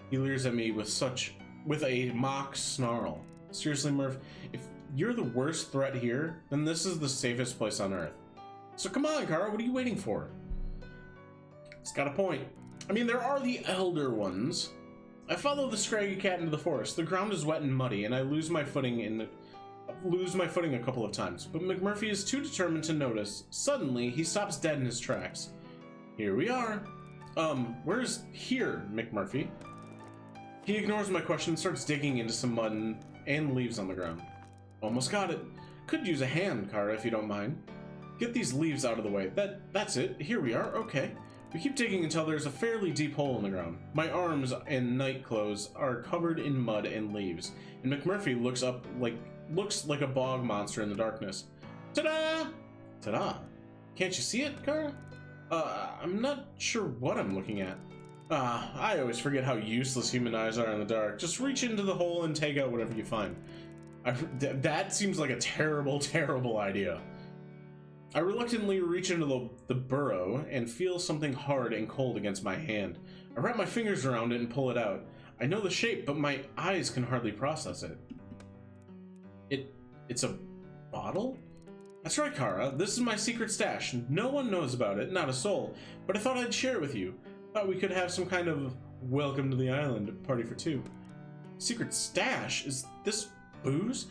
He leers at me with a mock snarl. Seriously, Murph, if you're the worst threat here, then this is the safest place on Earth. So come on, Kara, what are you waiting for? He's got a point. I mean, there are the elder ones. I follow the scraggy cat into the forest. The ground is wet and muddy, and I lose my footing a couple of times. But McMurphy is too determined to notice. Suddenly, he stops dead in his tracks. Here we are. Where's here, McMurphy? He ignores my question and starts digging into some mud and leaves on the ground. Almost got it. Could use a hand, Kara, if you don't mind. Get these leaves out of the way. That's it. Here we are. Okay. We keep digging until there's a fairly deep hole in the ground. My arms and night clothes are covered in mud and leaves, and McMurphy looks like a bog monster in the darkness. Ta-da! Ta-da! Can't you see it, Kara? I'm not sure what I'm looking at. I always forget how useless human eyes are in the dark. Just reach into the hole and take out whatever you find. That seems like a terrible, terrible idea. I reluctantly reach into the burrow and feel something hard and cold against my hand. I wrap my fingers around it and pull it out. I know the shape, but my eyes can hardly process it. It's a bottle? That's right, Kara. This is my secret stash. No one knows about it, not a soul, but I thought I'd share it with you. Thought we could have some kind of welcome to the island party for two. Secret stash? Is this booze?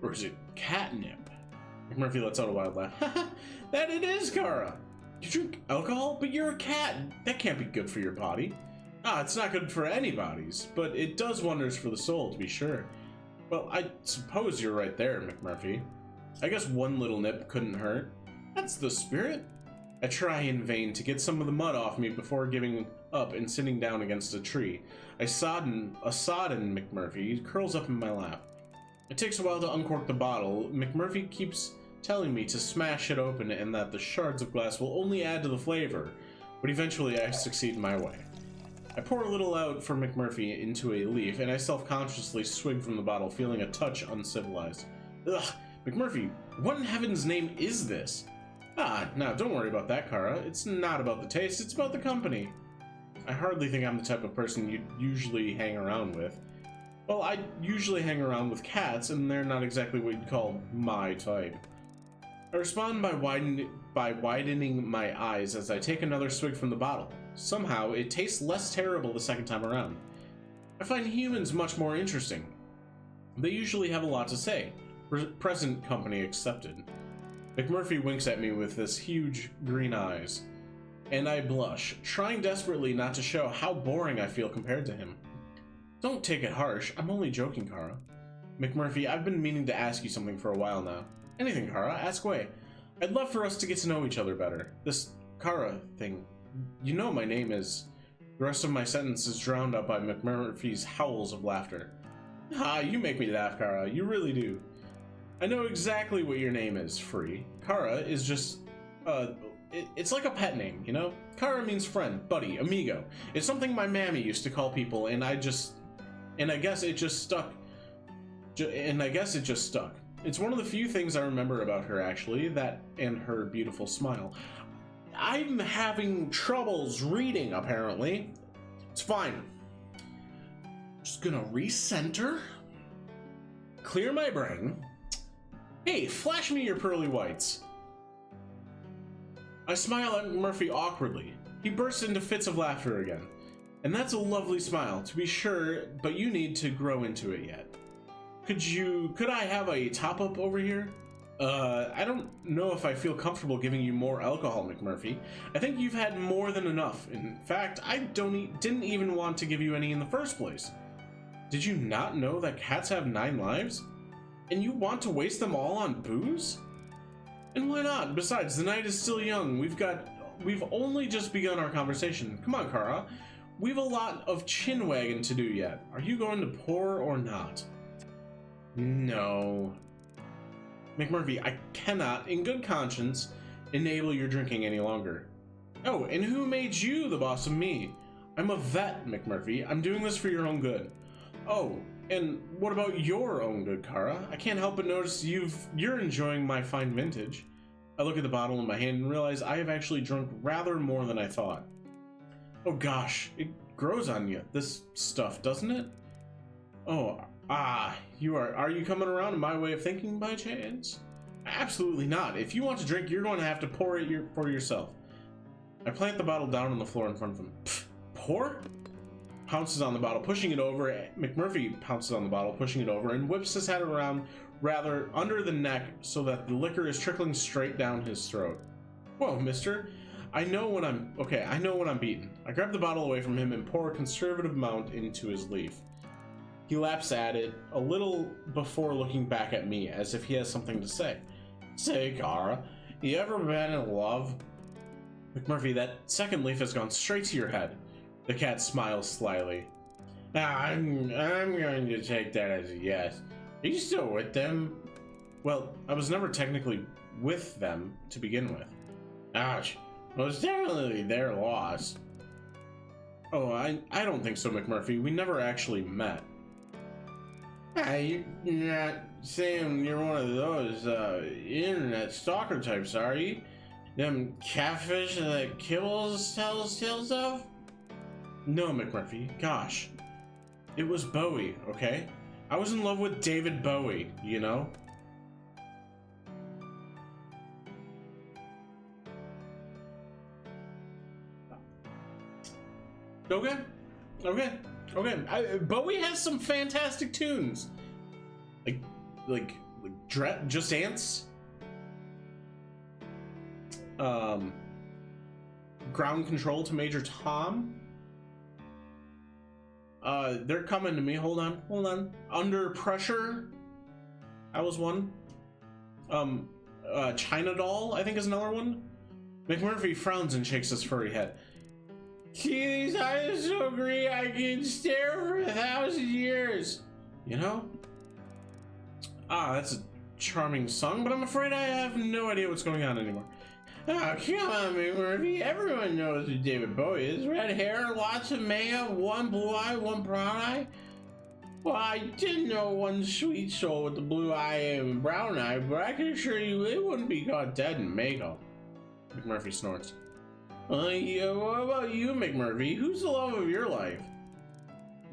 Or is it catnip? McMurphy lets out a wild laugh. Haha, that it is, Kara! You drink alcohol? But you're a cat! That can't be good for your body. It's not good for anybody's, but it does wonders for the soul, to be sure. Well, I suppose you're right there, McMurphy. I guess one little nip couldn't hurt. That's the spirit. I try in vain to get some of the mud off me before giving up and sitting down against a tree. A sodden McMurphy curls up in my lap. It takes a while to uncork the bottle. McMurphy keeps telling me to smash it open and that the shards of glass will only add to the flavor, but eventually I succeed my way. I pour a little out for McMurphy into a leaf, and I self-consciously swig from the bottle, feeling a touch uncivilized. Ugh, McMurphy, what in heaven's name is this? Now don't worry about that, Kara. It's not about the taste, it's about the company. I hardly think I'm the type of person you'd usually hang around with. Well, I usually hang around with cats, and they're not exactly what you'd call my type. I respond by widening my eyes as I take another swig from the bottle. Somehow, it tastes less terrible the second time around. I find humans much more interesting. They usually have a lot to say, present company accepted. McMurphy winks at me with his huge green eyes, and I blush, trying desperately not to show how boring I feel compared to him. Don't take it harsh, I'm only joking, Kara. McMurphy, I've been meaning to ask you something for a while now. Anything, Kara, ask away. I'd love for us to get to know each other better. This Kara thing, you know my name is... The rest of my sentence is drowned out by McMurphy's howls of laughter. You make me laugh, Kara, you really do. I know exactly what your name is, Free. Kara is just, it's like a pet name, you know? Kara means friend, buddy, amigo. It's something my mammy used to call people, and I guess it just stuck. It's one of the few things I remember about her, actually, that and her beautiful smile. I'm having troubles reading, apparently. It's fine. Just gonna recenter, clear my brain. Hey, flash me your pearly whites. I smile at Murphy awkwardly. He bursts into fits of laughter again. And that's a lovely smile, to be sure, but you need to grow into it yet. Could I have a top-up over here? I don't know if I feel comfortable giving you more alcohol, McMurphy. I think you've had more than enough. In fact, I didn't even want to give you any in the first place. Did you not know that cats have 9 lives? And you want to waste them all on booze? And why not? Besides, the night is still young. We've only just begun our conversation. Come on, Kara. We've a lot of chin wagging to do yet. Are you going to pour or not? No. McMurphy, I cannot, in good conscience, enable your drinking any longer. Oh, and who made you the boss of me? I'm a vet, McMurphy. I'm doing this for your own good. Oh, and what about your own good, Kara? I can't help but notice you're enjoying my fine vintage. I look at the bottle in my hand and realize I have actually drunk rather more than I thought. Oh gosh, it grows on you, this stuff, doesn't it? Oh, are you coming around to my way of thinking by chance? Absolutely not. If you want to drink, you're going to have to pour it for yourself. I plant the bottle down on the floor in front of him. Pfft, pour? Pounces on the bottle, pushing it over. McMurphy pounces on the bottle, pushing it over, and whips his head around rather under the neck so that the liquor is trickling straight down his throat. Whoa, mister. I know when I'm beaten. I grab the bottle away from him and pour a conservative amount into his leaf. He laps at it a little before looking back at me as if he has something to say. Say, Kara, you ever been in love? McMurphy, that second leaf has gone straight to your head. The cat smiles slyly. I'm going to take that as a yes. Are you still with them? Well, I was never technically with them to begin with. Ouch. Well, it's definitely their loss. Oh, I don't think so, McMurphy. We never actually met. You're not saying you're one of those internet stalker types, are you? Them catfish that Kibbles tells tales of? No, McMurphy. Gosh. It was Bowie, okay? I was in love with David Bowie, you know? Okay. Bowie has some fantastic tunes. Like Just Ants? Ground Control to Major Tom? They're coming to me. Hold on. Under Pressure? That was one. China Doll, I think is another one. McMurphy frowns and shakes his furry head. See, these eyes so green I can stare for 1,000 years. You know? That's a charming song, but I'm afraid I have no idea what's going on anymore. Oh, come on, McMurphy. Everyone knows who David Bowie is. Red hair, lots of makeup, one blue eye, one brown eye. Well, I did know one sweet soul with the blue eye and brown eye, but I can assure you it wouldn't be caught dead in makeup. McMurphy snorts. Yeah, what about you, McMurphy? Who's the love of your life?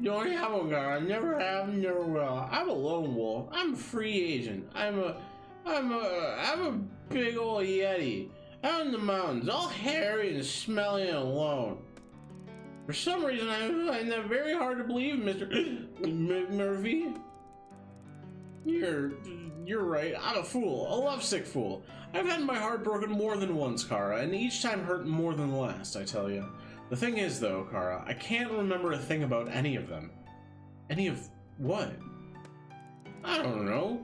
Don't have one, guy. Never have, never will. I'm a lone wolf. I'm a free agent. I'm a big old yeti. Out in the mountains, all hairy and smelly and alone. For some reason, I find that very hard to believe, Mr. McMurphy. You're right. I'm a fool, a lovesick fool. I've had my heart broken more than once, Kara, and each time hurt more than the last, I tell you. The thing is, though, Kara, I can't remember a thing about any of them. Any of what? I don't know.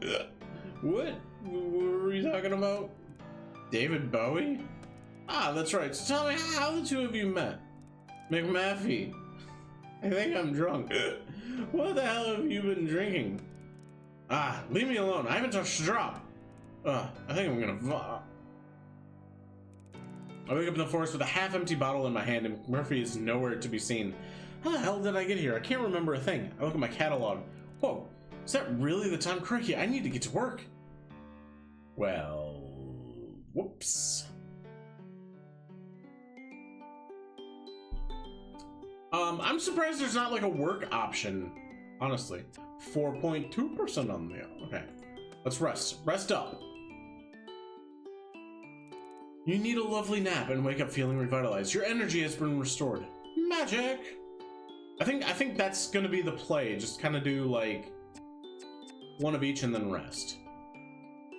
What were you talking about? David Bowie? That's right. So tell me how the two of you met. McMurphy. I think I'm drunk. What the hell have you been drinking? Leave me alone. I haven't touched a drop. I think I'm gonna I wake up in the forest with a half-empty bottle in my hand and McMurphy is nowhere to be seen. How the hell did I get here? I can't remember a thing. I look at my catalog. Whoa, is that really the time? Crikey, I need to get to work. Well, whoops. I'm surprised there's not like a work option, honestly. 4.2% on the, okay. Let's rest. Rest up. You need a lovely nap and wake up feeling revitalized. Your energy has been restored. Magic! I think that's gonna be the play. Just kind of do like one of each and then rest.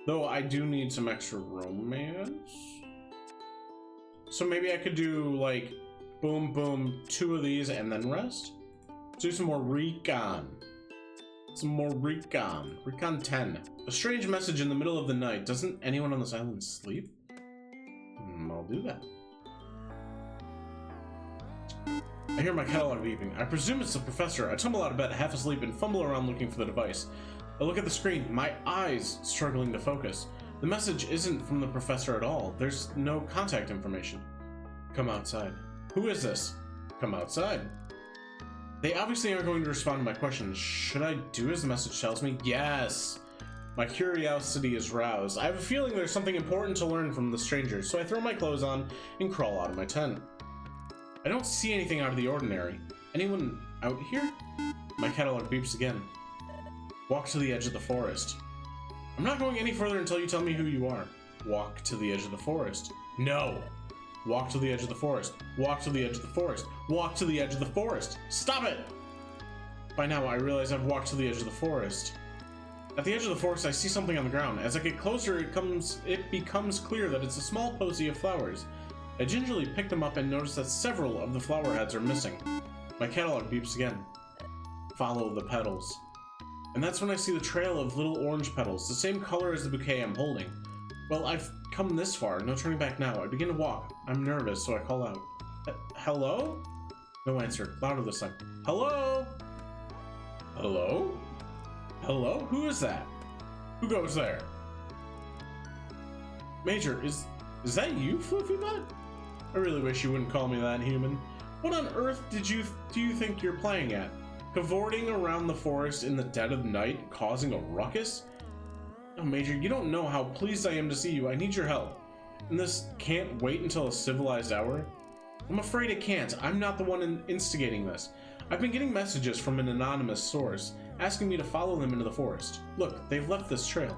Though I do need some extra romance. So maybe I could do like boom, boom, 2 of these and then rest. Let's do some more Recon. Some more Recon. Recon 10. A strange message in the middle of the night. Doesn't anyone on this island sleep? I'll do that. I hear my catalog beeping. I presume it's the professor. I tumble out of bed half asleep and fumble around looking for the device. I look at the screen, my eyes struggling to focus. The message isn't from the professor at all. There's no contact information. Come outside. Who is this? Come outside. They obviously aren't going to respond to my questions. Should I do as the message tells me? Yes! My curiosity is roused. I have a feeling there's something important to learn from the strangers, so I throw my clothes on and crawl out of my tent. I don't see anything out of the ordinary. Anyone out here? My catalog beeps again. Walk to the edge of the forest. I'm not going any further until you tell me who you are. Walk to the edge of the forest. No! Walk to the edge of the forest. Walk to the edge of the forest. Walk to the edge of the forest. Stop it! By now, I realize I've walked to the edge of the forest. At the edge of the forest, I see something on the ground. As I get closer, it becomes clear that it's a small posy of flowers. I gingerly pick them up and notice that several of the flower heads are missing. My catalog beeps again. Follow the petals. And that's when I see the trail of little orange petals, the same color as the bouquet I'm holding. Well, I've come this far. No turning back now. I begin to walk. I'm nervous, so I call out. Hello? No answer. Louder this time. Hello? Hello? Hello? Who is that? Who goes there? Major, is that you, Floofy Butt? I really wish you wouldn't call me that, human. What on earth do you think you're playing at? Cavorting around the forest in the dead of night, causing a ruckus? Oh, Major, you don't know how pleased I am to see you. I need your help. And this can't wait until a civilized hour? I'm afraid it can't. I'm not the one instigating this. I've been getting messages from an anonymous source, asking me to follow them into the forest. Look, they've left this trail.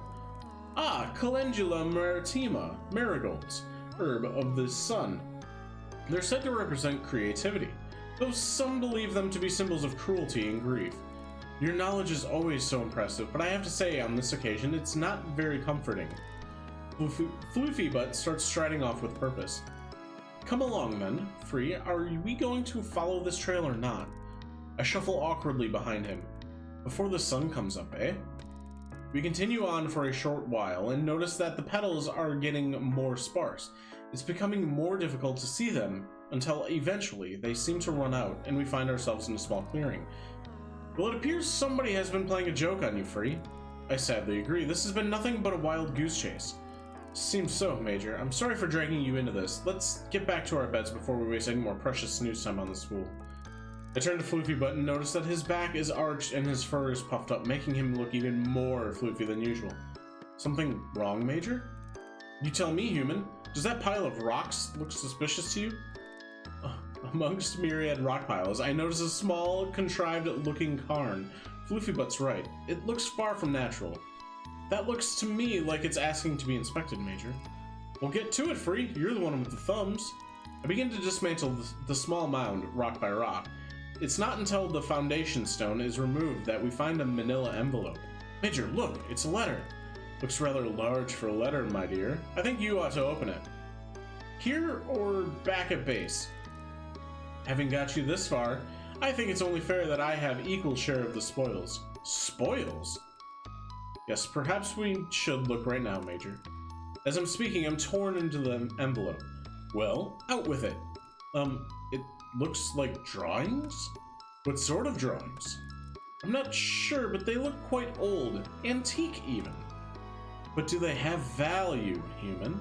Ah, Calendula maritima, marigolds, herb of the sun. They're said to represent creativity, though some believe them to be symbols of cruelty and grief. Your knowledge is always so impressive, but I have to say on this occasion, it's not very comforting. Floofy Butt starts striding off with purpose. Come along then, Free. Are we going to follow this trail or not? I shuffle awkwardly behind him. Before the sun comes up, eh? We continue on for a short while and notice that the petals are getting more sparse. It's becoming more difficult to see them until eventually they seem to run out and we find ourselves in a small clearing. Well, it appears somebody has been playing a joke on you, Free. I sadly agree. This has been nothing but a wild goose chase. Seems so, Major. I'm sorry for dragging you into this. Let's get back to our beds before we waste any more precious snooze time on this fool. I turn to Floofy Butt and notice that his back is arched and his fur is puffed up, making him look even more floofy than usual. Something wrong, Major? You tell me, human. Does that pile of rocks look suspicious to you? Amongst myriad rock piles, I notice a small, contrived-looking cairn. Floofy Butt's right. It looks far from natural. That looks to me like it's asking to be inspected, Major. Well, get to it, Free. You're the one with the thumbs. I begin to dismantle the small mound, rock by rock. It's not until the foundation stone is removed that we find a manila envelope. Major, look, it's a letter. Looks rather large for a letter, my dear. I think you ought to open it. Here or back at base? Having got you this far, I think it's only fair that I have equal share of the spoils. Spoils? Yes, perhaps we should look right now, Major. As I'm speaking, I'm torn into the envelope. Well, out with it. It looks like drawings? What sort of drawings? I'm not sure, but they look quite old, antique even. But do they have value, human?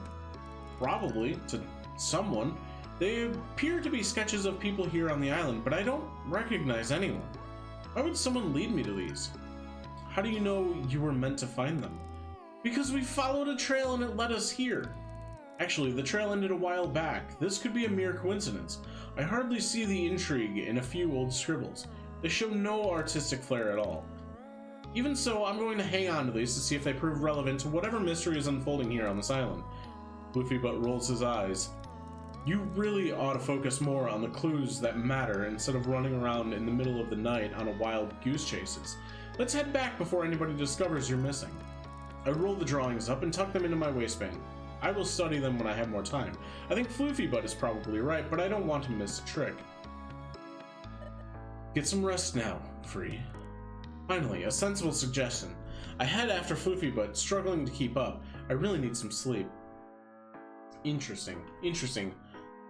Probably, to someone. They appear to be sketches of people here on the island, but I don't recognize anyone. Why would someone lead me to these? How do you know you were meant to find them? Because we followed a trail and it led us here. Actually, the trail ended a while back. This could be a mere coincidence. I hardly see the intrigue in a few old scribbles. They show no artistic flair at all. Even so, I'm going to hang on to these to see if they prove relevant to whatever mystery is unfolding here on this island. Floofy Butt rolls his eyes. You really ought to focus more on the clues that matter instead of running around in the middle of the night on a wild goose chases. Let's head back before anybody discovers you're missing. I roll the drawings up and tuck them into my waistband. I will study them when I have more time. I think Floofy Butt is probably right, but I don't want to miss a trick. Get some rest now, Free. Finally, a sensible suggestion. I head after Floofy Butt, struggling to keep up. I really need some sleep. Interesting.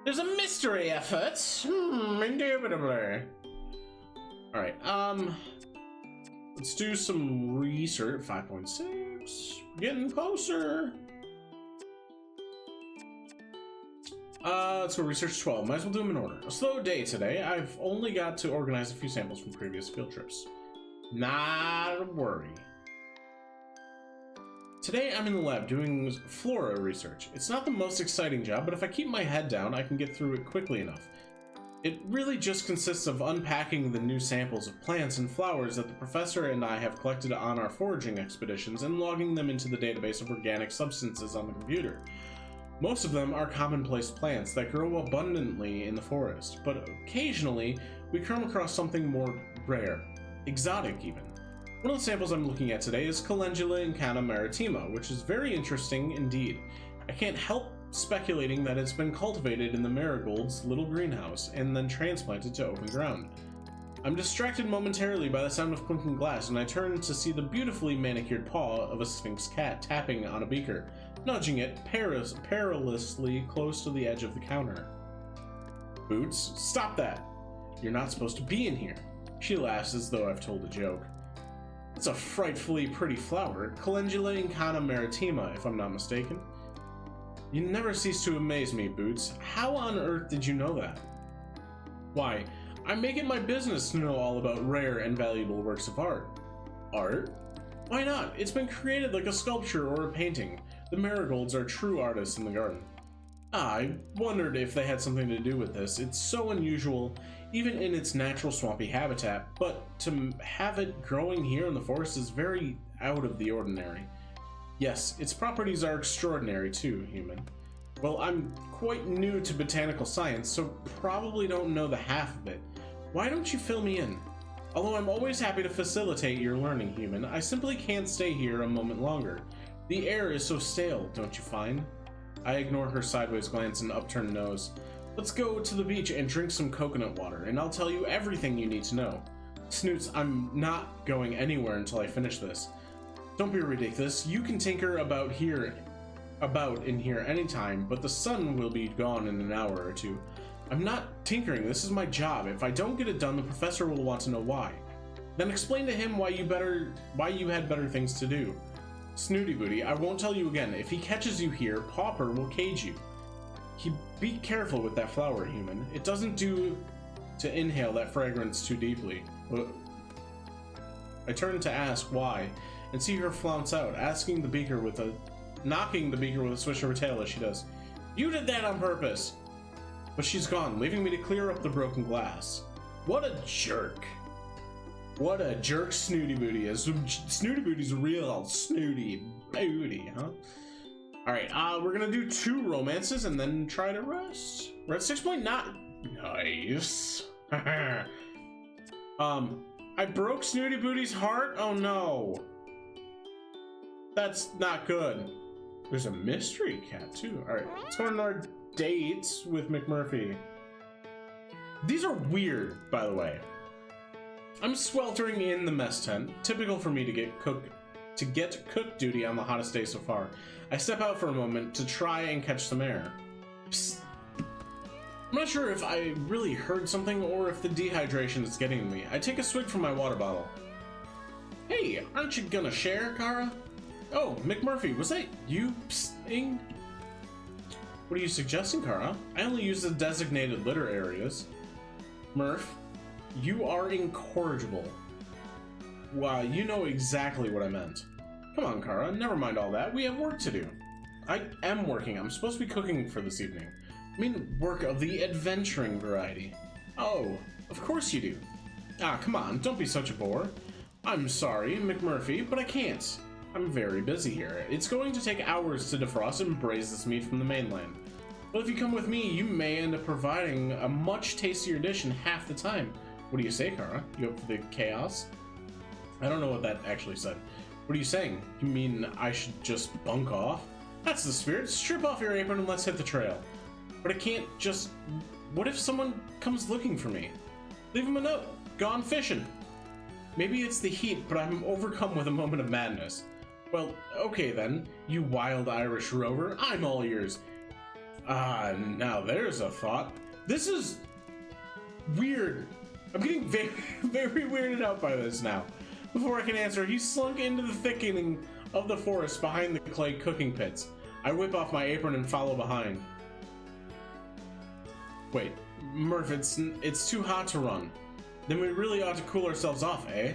There's a mystery afoot. Indubitably. Alright, let's do some research. 5.6. Getting closer. Let's go research 12. Might as well do them in order. A slow day today. I've only got to organize a few samples from previous field trips. Not a worry. Today I'm in the lab doing flora research. It's not the most exciting job, but if I keep my head down, I can get through it quickly enough. It really just consists of unpacking the new samples of plants and flowers that the professor and I have collected on our foraging expeditions and logging them into the database of organic substances on the computer. Most of them are commonplace plants that grow abundantly in the forest, but occasionally we come across something more rare, exotic even. One of the samples I'm looking at today is Calendula incana maritima, which is very interesting indeed. I can't help speculating that it's been cultivated in the marigold's little greenhouse and then transplanted to open ground. I'm distracted momentarily by the sound of clinking glass, and I turn to see the beautifully manicured paw of a sphinx cat tapping on a beaker. nudging it perilously close to the edge of the counter. Boots, stop that! You're not supposed to be in here. She laughs as though I've told a joke. It's a frightfully pretty flower, Calendula incana maritima, if I'm not mistaken. You never cease to amaze me, Boots. How on earth did you know that? Why, I make it my business to know all about rare and valuable works of art. Art? Why not? It's been created like a sculpture or a painting. The marigolds are true artists in the garden. I wondered if they had something to do with this. It's so unusual, even in its natural swampy habitat, but to have it growing here in the forest is very out of the ordinary. Yes, its properties are extraordinary too, human. Well, I'm quite new to botanical science, so probably don't know the half of it. Why don't you fill me in? Although I'm always happy to facilitate your learning, human, I simply can't stay here a moment longer. The air is so stale, don't you find? I ignore her sideways glance and upturned nose. Let's go to the beach and drink some coconut water, and I'll tell you everything you need to know. Snoots, I'm not going anywhere until I finish this. Don't be ridiculous. You can tinker about in here anytime, but the sun will be gone in an hour or two. I'm not tinkering. This is my job. If I don't get it done, the professor will want to know why. Then explain to him why you had better things to do. Snooty Booty, I won't tell you again. If he catches you here, Pauper will cage you. Be careful with that flower, human. It doesn't do to inhale that fragrance too deeply. I turn to ask why, and see her flounce out, knocking the beaker with a swish of her tail as she does. You did that on purpose! But she's gone, leaving me to clear up the broken glass. What a jerk. What a jerk Snooty Booty is. Snooty Booty's real Snooty Booty, huh? Alright, we're gonna do 2 romances and then try to rest. We're at 6.9. Nice. I broke Snooty Booty's heart? Oh no. That's not good. There's a mystery cat too. Alright, let's go on our dates with McMurphy. These are weird, by the way. I'm sweltering in the mess tent, typical for me to get cook duty on the hottest day so far. I step out for a moment to try and catch some air. Psst. I'm not sure if I really heard something or if the dehydration is getting to me. I take a swig from my water bottle. Hey, aren't you gonna share, Kara? Oh, McMurphy, was that you psting? What are you suggesting, Kara? I only use the designated litter areas. Murph, you are incorrigible. Wow, you know exactly what I meant. Come on, Kara, never mind all that. We have work to do. I am working. I'm supposed to be cooking for this evening. I mean, work of the adventuring variety. Oh, of course you do. Ah, come on, don't be such a bore. I'm sorry, McMurphy, but I can't. I'm very busy here. It's going to take hours to defrost and braise this meat from the mainland. But if you come with me, you may end up providing a much tastier dish in half the time. What do you say, Kara? You up for the chaos? I don't know what that actually said. What are you saying? You mean I should just bunk off? That's the spirit. Strip off your apron and let's hit the trail. But I can't just... What if someone comes looking for me? Leave him a note. Gone fishing. Maybe it's the heat, but I'm overcome with a moment of madness. Well, okay then, you wild Irish rover. I'm all ears. Now there's a thought. This is... weird. I'm getting very, very weirded out by this now. Before I can answer, he slunk into the thickening of the forest behind the clay cooking pits. I whip off my apron and follow behind. Wait, Murph, it's too hot to run. Then we really ought to cool ourselves off, eh?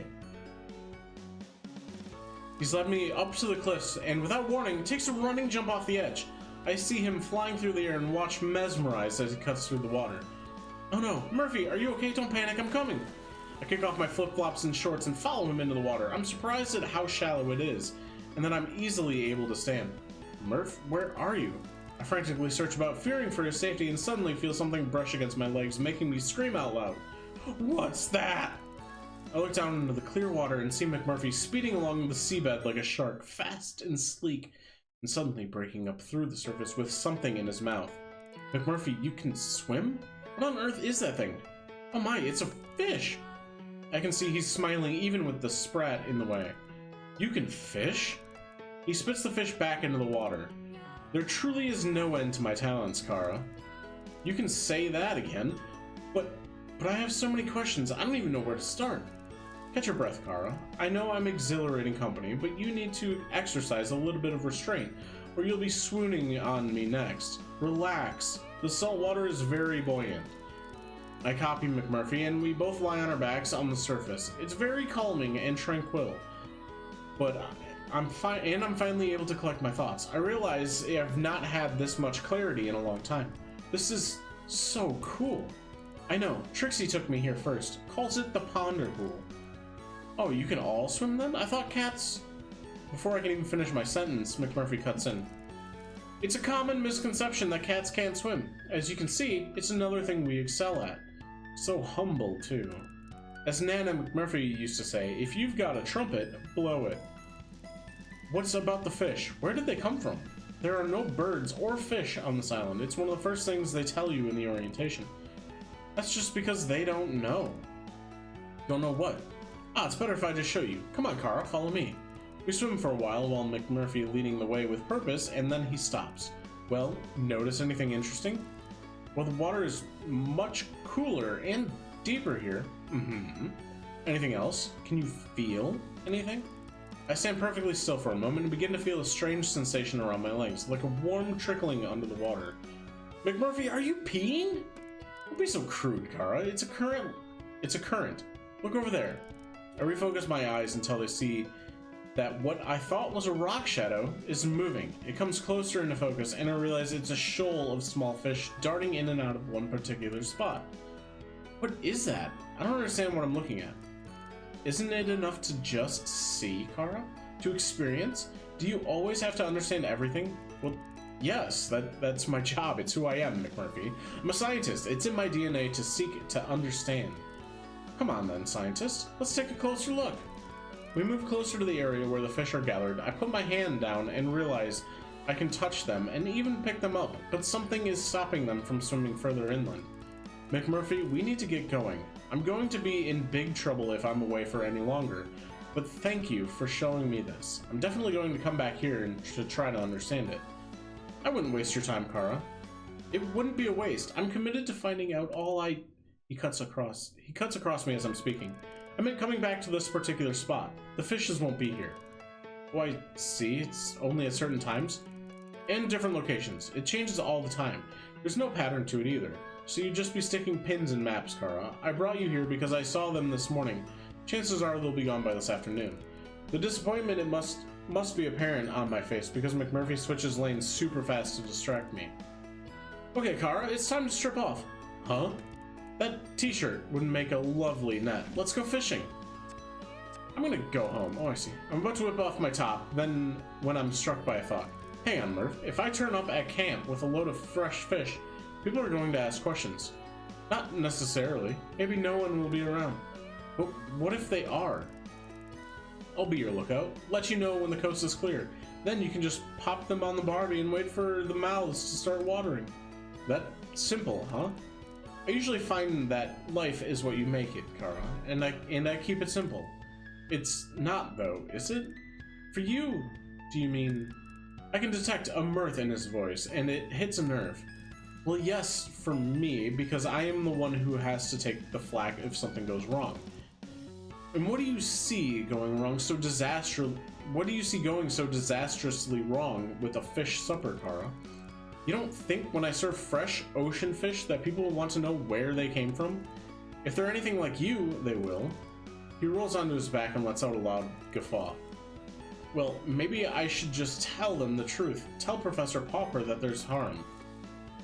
He's led me up to the cliffs, and without warning, takes a running jump off the edge. I see him flying through the air and watch mesmerized as he cuts through the water. Oh no, Murphy, are you okay? Don't panic, I'm coming. I kick off my flip-flops and shorts and follow him into the water. I'm surprised at how shallow it is, and then I'm easily able to stand. Murph, where are you? I frantically search about, fearing for his safety, and suddenly feel something brush against my legs, making me scream out loud. What's that? I look down into the clear water and see McMurphy speeding along the seabed like a shark, fast and sleek, and suddenly breaking up through the surface with something in his mouth. McMurphy, you can swim? What on earth is that thing? Oh my, it's a fish! I can see he's smiling even with the sprat in the way. You can fish? He spits the fish back into the water. There truly is no end to my talents, Kara. You can say that again, but I have so many questions, I don't even know where to start. Catch your breath, Kara. I know I'm exhilarating company, but you need to exercise a little bit of restraint, or you'll be swooning on me next. Relax. The salt water is very buoyant. I copy McMurphy, and we both lie on our backs on the surface. It's very calming and tranquil. But I'm finally able to collect my thoughts. I realize I've not had this much clarity in a long time. This is so cool. I know, Trixie took me here first. Calls it the Ponder Pool. Oh, you can all swim then? I thought cats... Before I can even finish my sentence, McMurphy cuts in. It's a common misconception that cats can't swim. As you can see, it's another thing we excel at. So humble, too. As Nana McMurphy used to say, if you've got a trumpet, blow it. What's about the fish? Where did they come from? There are no birds or fish on this island. It's one of the first things they tell you in the orientation. That's just because they don't know. Don't know what? Ah, it's better if I just show you. Come on, Kara, follow me. We swim for a while McMurphy leading the way with purpose, and then he stops. Well, notice anything interesting? Well, the water is much cooler and deeper here. Anything else? Can you feel anything? I stand perfectly still for a moment and begin to feel a strange sensation around my legs, like a warm trickling under the water. McMurphy, are you peeing? Don't be so crude, Kara. It's a current. It's a current. Look over there. I refocus my eyes until they see that what I thought was a rock shadow is moving. It comes closer into focus, and I realize it's a shoal of small fish darting in and out of one particular spot. What is that? I don't understand what I'm looking at. Isn't it enough to just see, Kara? To experience? Do you always have to understand everything? Well, yes, that's my job. It's who I am, McMurphy. I'm a scientist. It's in my DNA to seek to understand. Come on then, scientist. Let's take a closer look. We move closer to the area where the fish are gathered. I put my hand down and realize I can touch them and even pick them up, but something is stopping them from swimming further inland. McMurphy, we need to get going. I'm going to be in big trouble if I'm away for any longer, but thank you for showing me this. I'm definitely going to come back here and to try to understand it. I wouldn't waste your time, Kara. It wouldn't be a waste. I'm committed to finding out all I... He cuts across me as I'm speaking. I meant coming back to this particular spot. The fishes won't be here. Why, see, it's only at certain times. And different locations. It changes all the time. There's no pattern to it either. So you'd just be sticking pins in maps, Kara. I brought you here because I saw them this morning. Chances are they'll be gone by this afternoon. The disappointment must be apparent on my face because McMurphy switches lanes super fast to distract me. Okay, Kara, it's time to strip off. Huh? That t-shirt would make a lovely net. Let's go fishing. I'm gonna go home. Oh, I see. I'm about to whip off my top, then when I'm struck by a thought. Hang on, Murph. If I turn up at camp with a load of fresh fish, people are going to ask questions. Not necessarily. Maybe no one will be around. But what if they are? I'll be your lookout. Let you know when the coast is clear. Then you can just pop them on the barbie and wait for the mouths to start watering. That simple, huh? I usually find that life is what you make it, Kara, and I keep it simple. It's not, though, is it? For you, do you mean? I can detect a mirth in his voice, and it hits a nerve. Well, yes, for me, because I am the one who has to take the flak if something goes wrong. And what do you see going wrong so disastrously? What do you see going so disastrously wrong with a fish supper, Kara? You don't think when I serve fresh ocean fish that people will want to know where they came from? If they're anything like you, they will. He rolls onto his back and lets out a loud guffaw. Well, maybe I should just tell them the truth. Tell Professor Pauper that there's harm.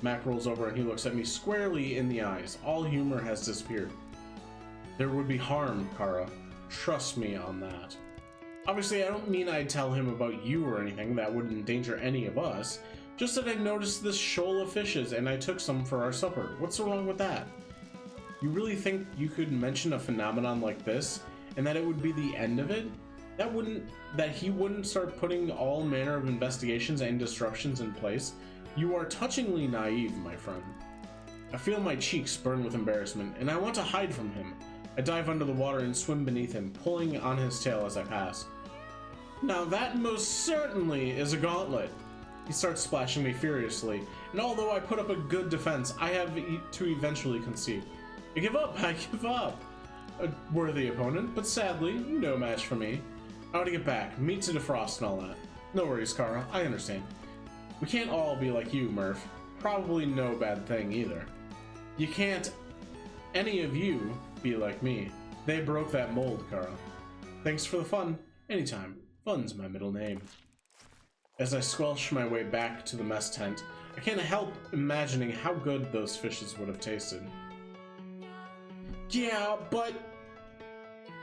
Mac rolls over and he looks at me squarely in the eyes. All humor has disappeared. There would be harm, Kara. Trust me on that. Obviously, I don't mean I'd tell him about you or anything that would endanger any of us. Just that I noticed this shoal of fishes and I took some for our supper. What's wrong with that? You really think you could mention a phenomenon like this and that it would be the end of it? That he wouldn't start putting all manner of investigations and disruptions in place? You are touchingly naive, my friend. I feel my cheeks burn with embarrassment and I want to hide from him. I dive under the water and swim beneath him, pulling on his tail as I pass. Now that most certainly is a gauntlet. He starts splashing me furiously, and although I put up a good defense, I have to eventually concede. I give up, I give up! A worthy opponent, but sadly, no match for me. How to get back, meat to defrost and all that. No worries, Kara, I understand. We can't all be like you, Murph. Probably no bad thing either. You can't, any of you, be like me. They broke that mold, Kara. Thanks for the fun. Anytime. Fun's my middle name. As I squelch my way back to the mess tent, I can't help imagining how good those fishes would have tasted. Yeah, but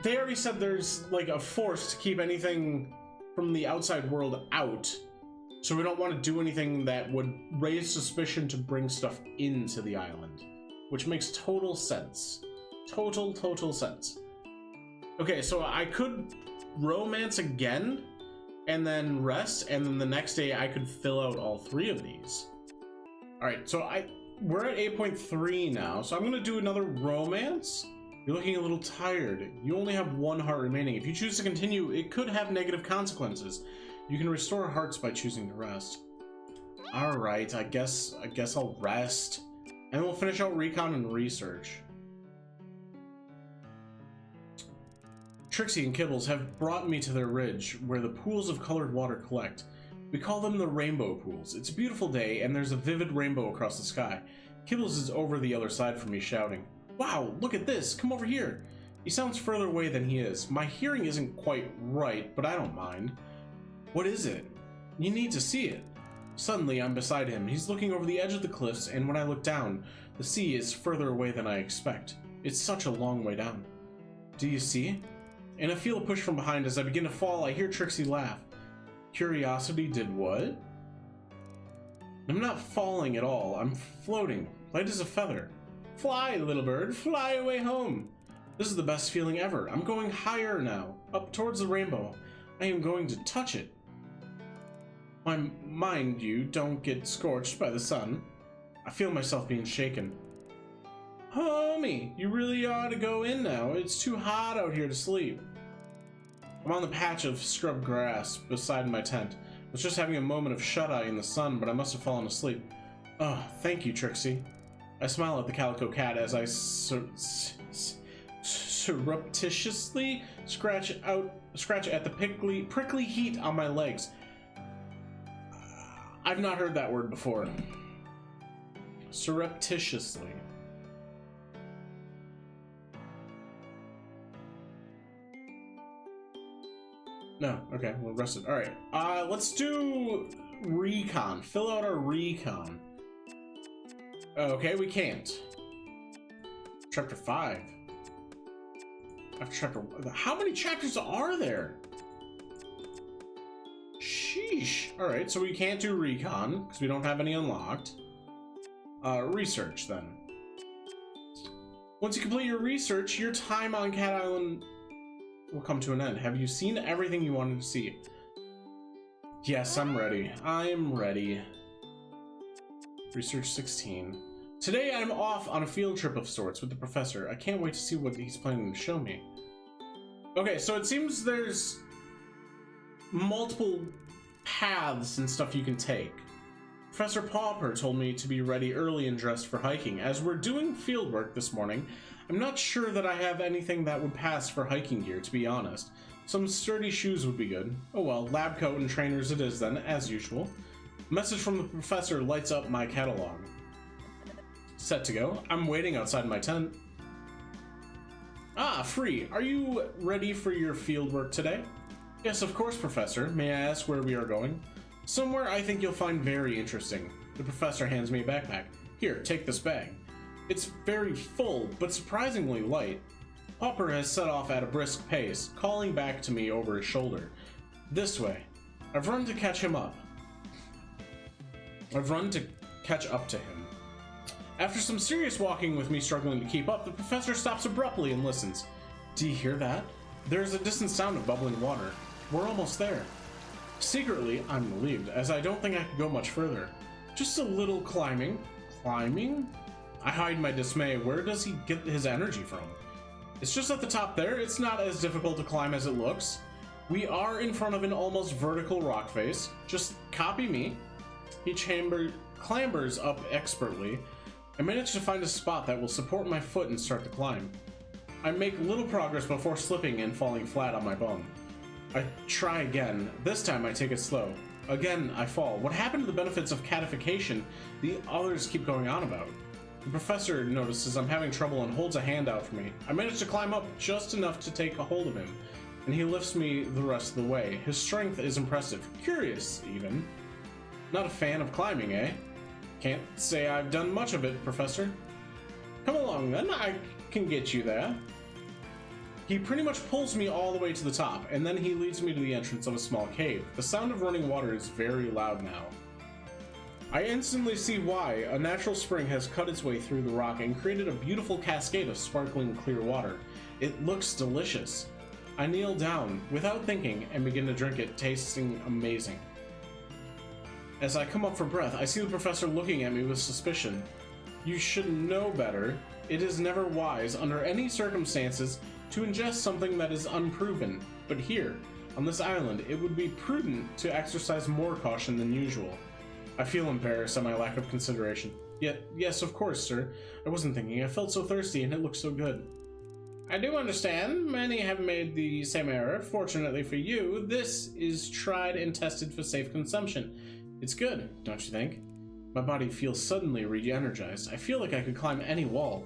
they already said there's like a force to keep anything from the outside world out, so we don't want to do anything that would raise suspicion to bring stuff into the island, which makes total sense. Total sense. Okay, so I could romance again and then rest, and then the next day I could fill out all 3 of these. Alright, so we're at 8.3 now, so I'm gonna do another romance. You're looking a little tired. You only have 1 heart remaining. If you choose to continue, it could have negative consequences. You can restore hearts by choosing to rest. Alright, I guess I'll rest. And we'll finish out Recon and Research. Trixie and Kibbles have brought me to their ridge, where the pools of colored water collect. We call them the rainbow pools. It's a beautiful day, and there's a vivid rainbow across the sky. Kibbles is over the other side from me, shouting, "Wow, look at this! Come over here!" He sounds further away than he is. My hearing isn't quite right, but I don't mind. What is it? You need to see it. Suddenly, I'm beside him. He's looking over the edge of the cliffs, and when I look down, the sea is further away than I expect. It's such a long way down. Do you see? And I feel a push from behind. As I begin to fall, I hear Trixie laugh. Curiosity did what? I'm not falling at all. I'm floating, light as a feather. Fly, little bird, fly away home. This is the best feeling ever. I'm going higher now, up towards the rainbow. I am going to touch it. Mind you, don't get scorched by the sun. I feel myself being shaken. Homie, you really ought to go in now. It's too hot out here to sleep. I'm on the patch of scrub grass beside my tent. I was just having a moment of shut-eye in the sun, but I must have fallen asleep. Oh, thank you, Trixie. I smile at the calico cat as I surreptitiously scratch at the prickly heat on my legs. I've not heard that word before. Surreptitiously. No, okay, we're rested. Alright, let's do Recon. Fill out our Recon. Okay, we can't. Chapter 5. After chapter... How many chapters are there? Sheesh. Alright, so we can't do Recon, because we don't have any unlocked. Research, then. Once you complete your research, your time on Cat Island will come to an end. Have you seen everything you wanted to see? Yes, I'm ready. I'm ready. Research 16. Today I'm off on a field trip of sorts with the professor. I can't wait to see what he's planning to show me. Okay, so it seems there's multiple paths and stuff you can take. Professor Pauper told me to be ready early and dressed for hiking. As we're doing field work this morning, I'm not sure that I have anything that would pass for hiking gear, to be honest. Some sturdy shoes would be good. Oh well, lab coat and trainers it is then, as usual. Message from the professor lights up my catalog. Set to go. I'm waiting outside my tent. Ah, Free, are you ready for your field work today? Yes, of course, Professor. May I ask where we are going? Somewhere I think you'll find very interesting. The professor hands me a backpack. Here, take this bag. It's very full, but surprisingly light. Pauper has set off at a brisk pace, calling back to me over his shoulder. This way. I've run to catch up to him. After some serious walking with me struggling to keep up, the professor stops abruptly and listens. Do you hear that? There's a distant sound of bubbling water. We're almost there. Secretly, I'm relieved, as I don't think I could go much further. Just a little climbing. Climbing? I hide my dismay. Where does he get his energy from? It's just at the top there. It's not as difficult to climb as it looks. We are in front of an almost vertical rock face. Just copy me. He clambers up expertly. I manage to find a spot that will support my foot and start to climb. I make little progress before slipping and falling flat on my bum. I try again. This time I take it slow. Again, I fall. What happened to the benefits of catification the others keep going on about? The professor notices I'm having trouble and holds a hand out for me. I manage to climb up just enough to take a hold of him, and he lifts me the rest of the way. His strength is impressive. Curious, even. Not a fan of climbing, eh? Can't say I've done much of it, Professor. Come along then, I can get you there. He pretty much pulls me all the way to the top, and then he leads me to the entrance of a small cave. The sound of running water is very loud now. I instantly see why. A natural spring has cut its way through the rock and created a beautiful cascade of sparkling clear water. It looks delicious. I kneel down, without thinking, and begin to drink it, tasting amazing. As I come up for breath, I see the professor looking at me with suspicion. You should know better. It is never wise, under any circumstances, to ingest something that is unproven. But here, on this island, it would be prudent to exercise more caution than usual. I feel embarrassed at my lack of consideration. Yet, yes, of course, sir. I wasn't thinking. I felt so thirsty, and it looked so good. I do understand. Many have made the same error. Fortunately for you, this is tried and tested for safe consumption. It's good, don't you think? My body feels suddenly re-energized. I feel like I could climb any wall.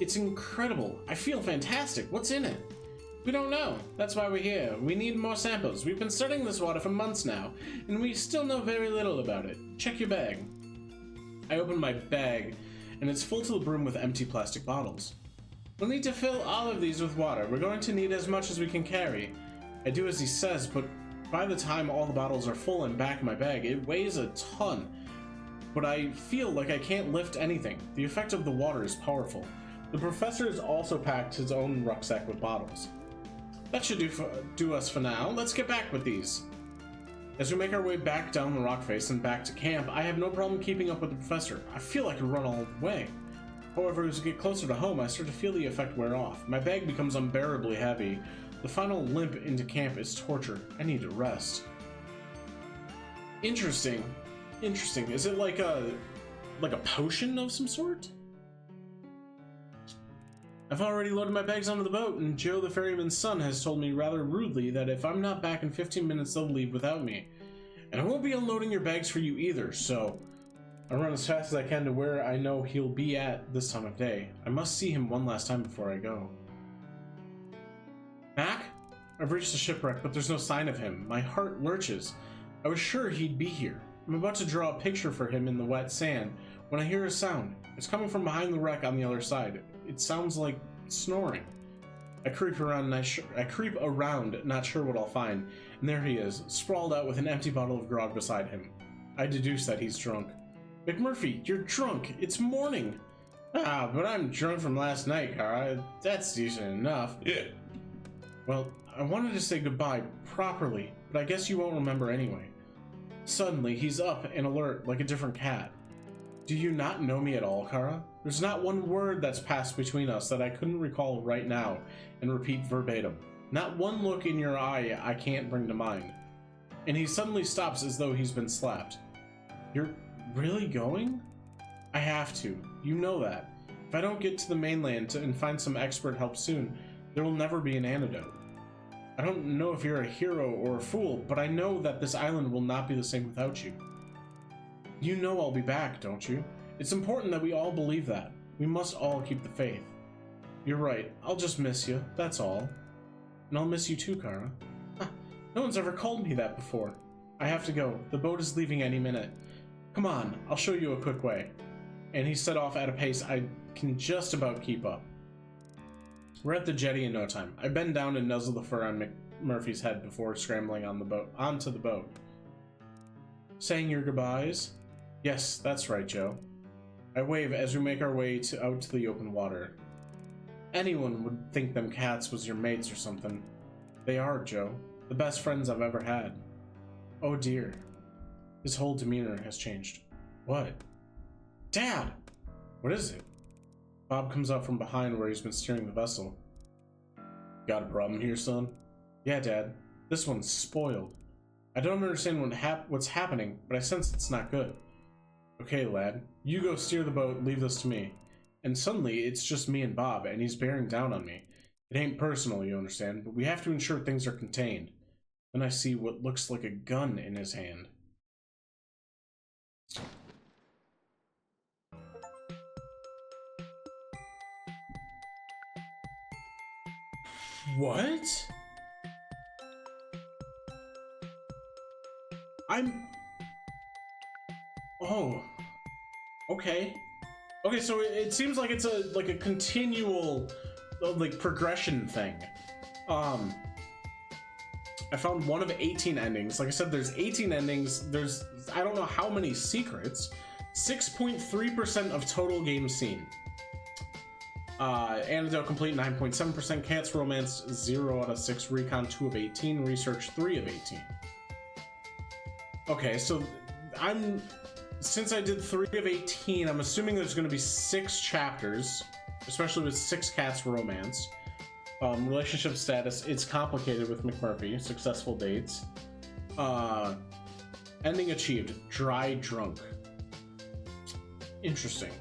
It's incredible. I feel fantastic. What's in it? We don't know. That's why we're here. We need more samples. We've been studying this water for months now, and we still know very little about it. Check your bag. I open my bag, and it's full to the brim with empty plastic bottles. We'll need to fill all of these with water. We're going to need as much as we can carry. I do as he says, but by the time all the bottles are full and back in my bag, it weighs a ton. But I feel like I can't lift anything. The effect of the water is powerful. The professor has also packed his own rucksack with bottles. That should do us for now. Let's get back with these. As we make our way back down the rock face and back to camp, I have no problem keeping up with the professor. I feel like I run all the way. However, as we get closer to home, I start to feel the effect wear off. My bag becomes unbearably heavy. The final limp into camp is torture. I need to rest. Interesting. Interesting. Is it like a potion of some sort? I've already loaded my bags onto the boat, and Joe the ferryman's son has told me rather rudely that if I'm not back in 15 minutes, they'll leave without me. And I won't be unloading your bags for you either, so I run as fast as I can to where I know he'll be at this time of day. I must see him one last time before I go. Mac? I've reached the shipwreck, but there's no sign of him. My heart lurches. I was sure he'd be here. I'm about to draw a picture for him in the wet sand when I hear a sound. It's coming from behind the wreck on the other side. It sounds like snoring. I creep around, not sure what I'll find, and there he is, sprawled out with an empty bottle of grog beside him. I deduce that he's drunk. McMurphy, you're drunk. It's morning. Ah, but I'm drunk from last night, Kara. That's decent enough. Yeah. Well, I wanted to say goodbye properly, but I guess you won't remember anyway. Suddenly, he's up and alert like a different cat. Do you not know me at all, Kara? There's not one word that's passed between us that I couldn't recall right now and repeat verbatim. Not one look in your eye I can't bring to mind. And he suddenly stops as though he's been slapped. You're really going? I have to. You know that. If I don't get to the mainland and find some expert help soon, there will never be an antidote. I don't know if you're a hero or a fool, but I know that this island will not be the same without you. You know I'll be back, don't you? It's important that we all believe that. We must all keep the faith. You're right. I'll just miss you, that's all. And I'll miss you too, Kara. Huh, no one's ever called me that before. I have to go. The boat is leaving any minute. Come on, I'll show you a quick way. And he set off at a pace I can just about keep up. We're at the jetty in no time. I bend down and nuzzle the fur on McMurphy's head before scrambling onto the boat. Saying your goodbyes? Yes, that's right, Joe. I wave as we make our way out to the open water. Anyone would think them cats was your mates or something. They are, Joe. The best friends I've ever had. Oh dear. His whole demeanor has changed. What? Dad! What is it? Bob comes up from behind where he's been steering the vessel. Got a problem here, son? Yeah, Dad. This one's spoiled. I don't understand what's happening, but I sense it's not good. Okay, lad. You go steer the boat, leave this to me. And suddenly, it's just me and Bob, and he's bearing down on me. It ain't personal, you understand, but we have to ensure things are contained. Then I see what looks like a gun in his hand. What? Oh. Okay. Okay, so it seems like it's a continual like progression thing. I found one of 18 endings. Like I said, there's 18 endings. There's I don't know how many secrets. 6.3% of total game seen. Antidote complete 9.7%, Cats Romance 0 out of 6, Recon 2 of 18, Research 3 of 18. Okay, so since I did 3 of 18, I'm assuming there's going to be 6 chapters, especially with 6 Cats Romance. Relationship status, it's complicated with McMurphy, successful dates. Ending achieved, dry drunk. Interesting.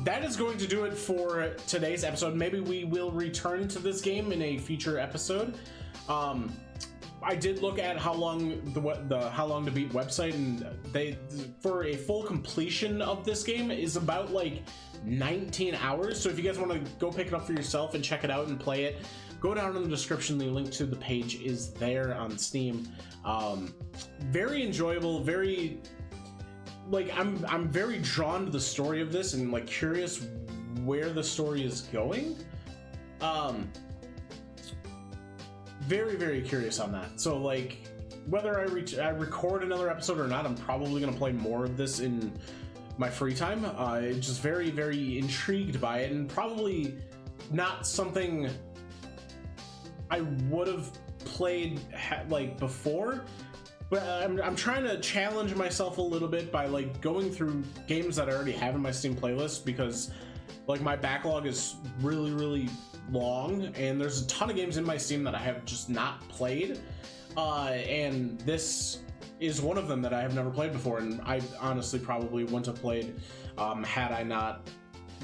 That is going to do it for today's episode. Maybe we will return to this game in a future episode. I did look at how long the How Long to Beat website, and they, for a full completion of this game, is about like 19 hours. So if you guys want to go pick it up for yourself and check it out and play it, go down in the description. The link to the page is there on Steam. Very enjoyable, very like I'm very drawn to the story of this and like curious where the story is going. Very curious on that. So like whether I record another episode or not, I'm probably gonna play more of this in my free time. Just very intrigued by it, and probably not something I would have played like before. But I'm trying to challenge myself a little bit by like going through games that I already have in my Steam playlist, because like my backlog is really long, and there's a ton of games in my Steam that I have just not played, and this is one of them that I have never played before, and I honestly probably wouldn't have played had I not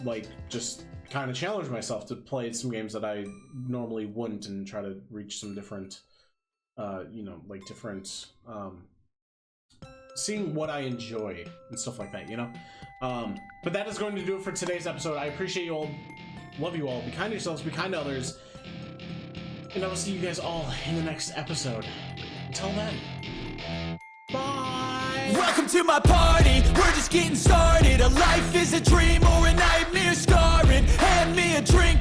like just kind of challenged myself to play some games that I normally wouldn't, and try to reach some different you know, like different seeing what I enjoy and stuff like that, you know. But that is going to do it for today's episode. I appreciate you all, love you all, be kind to yourselves, be kind to others, and I will see you guys all in the next episode. Until then, bye! Welcome to my party, we're just getting started. A life is a dream or a nightmare scarring. Hand me a drink.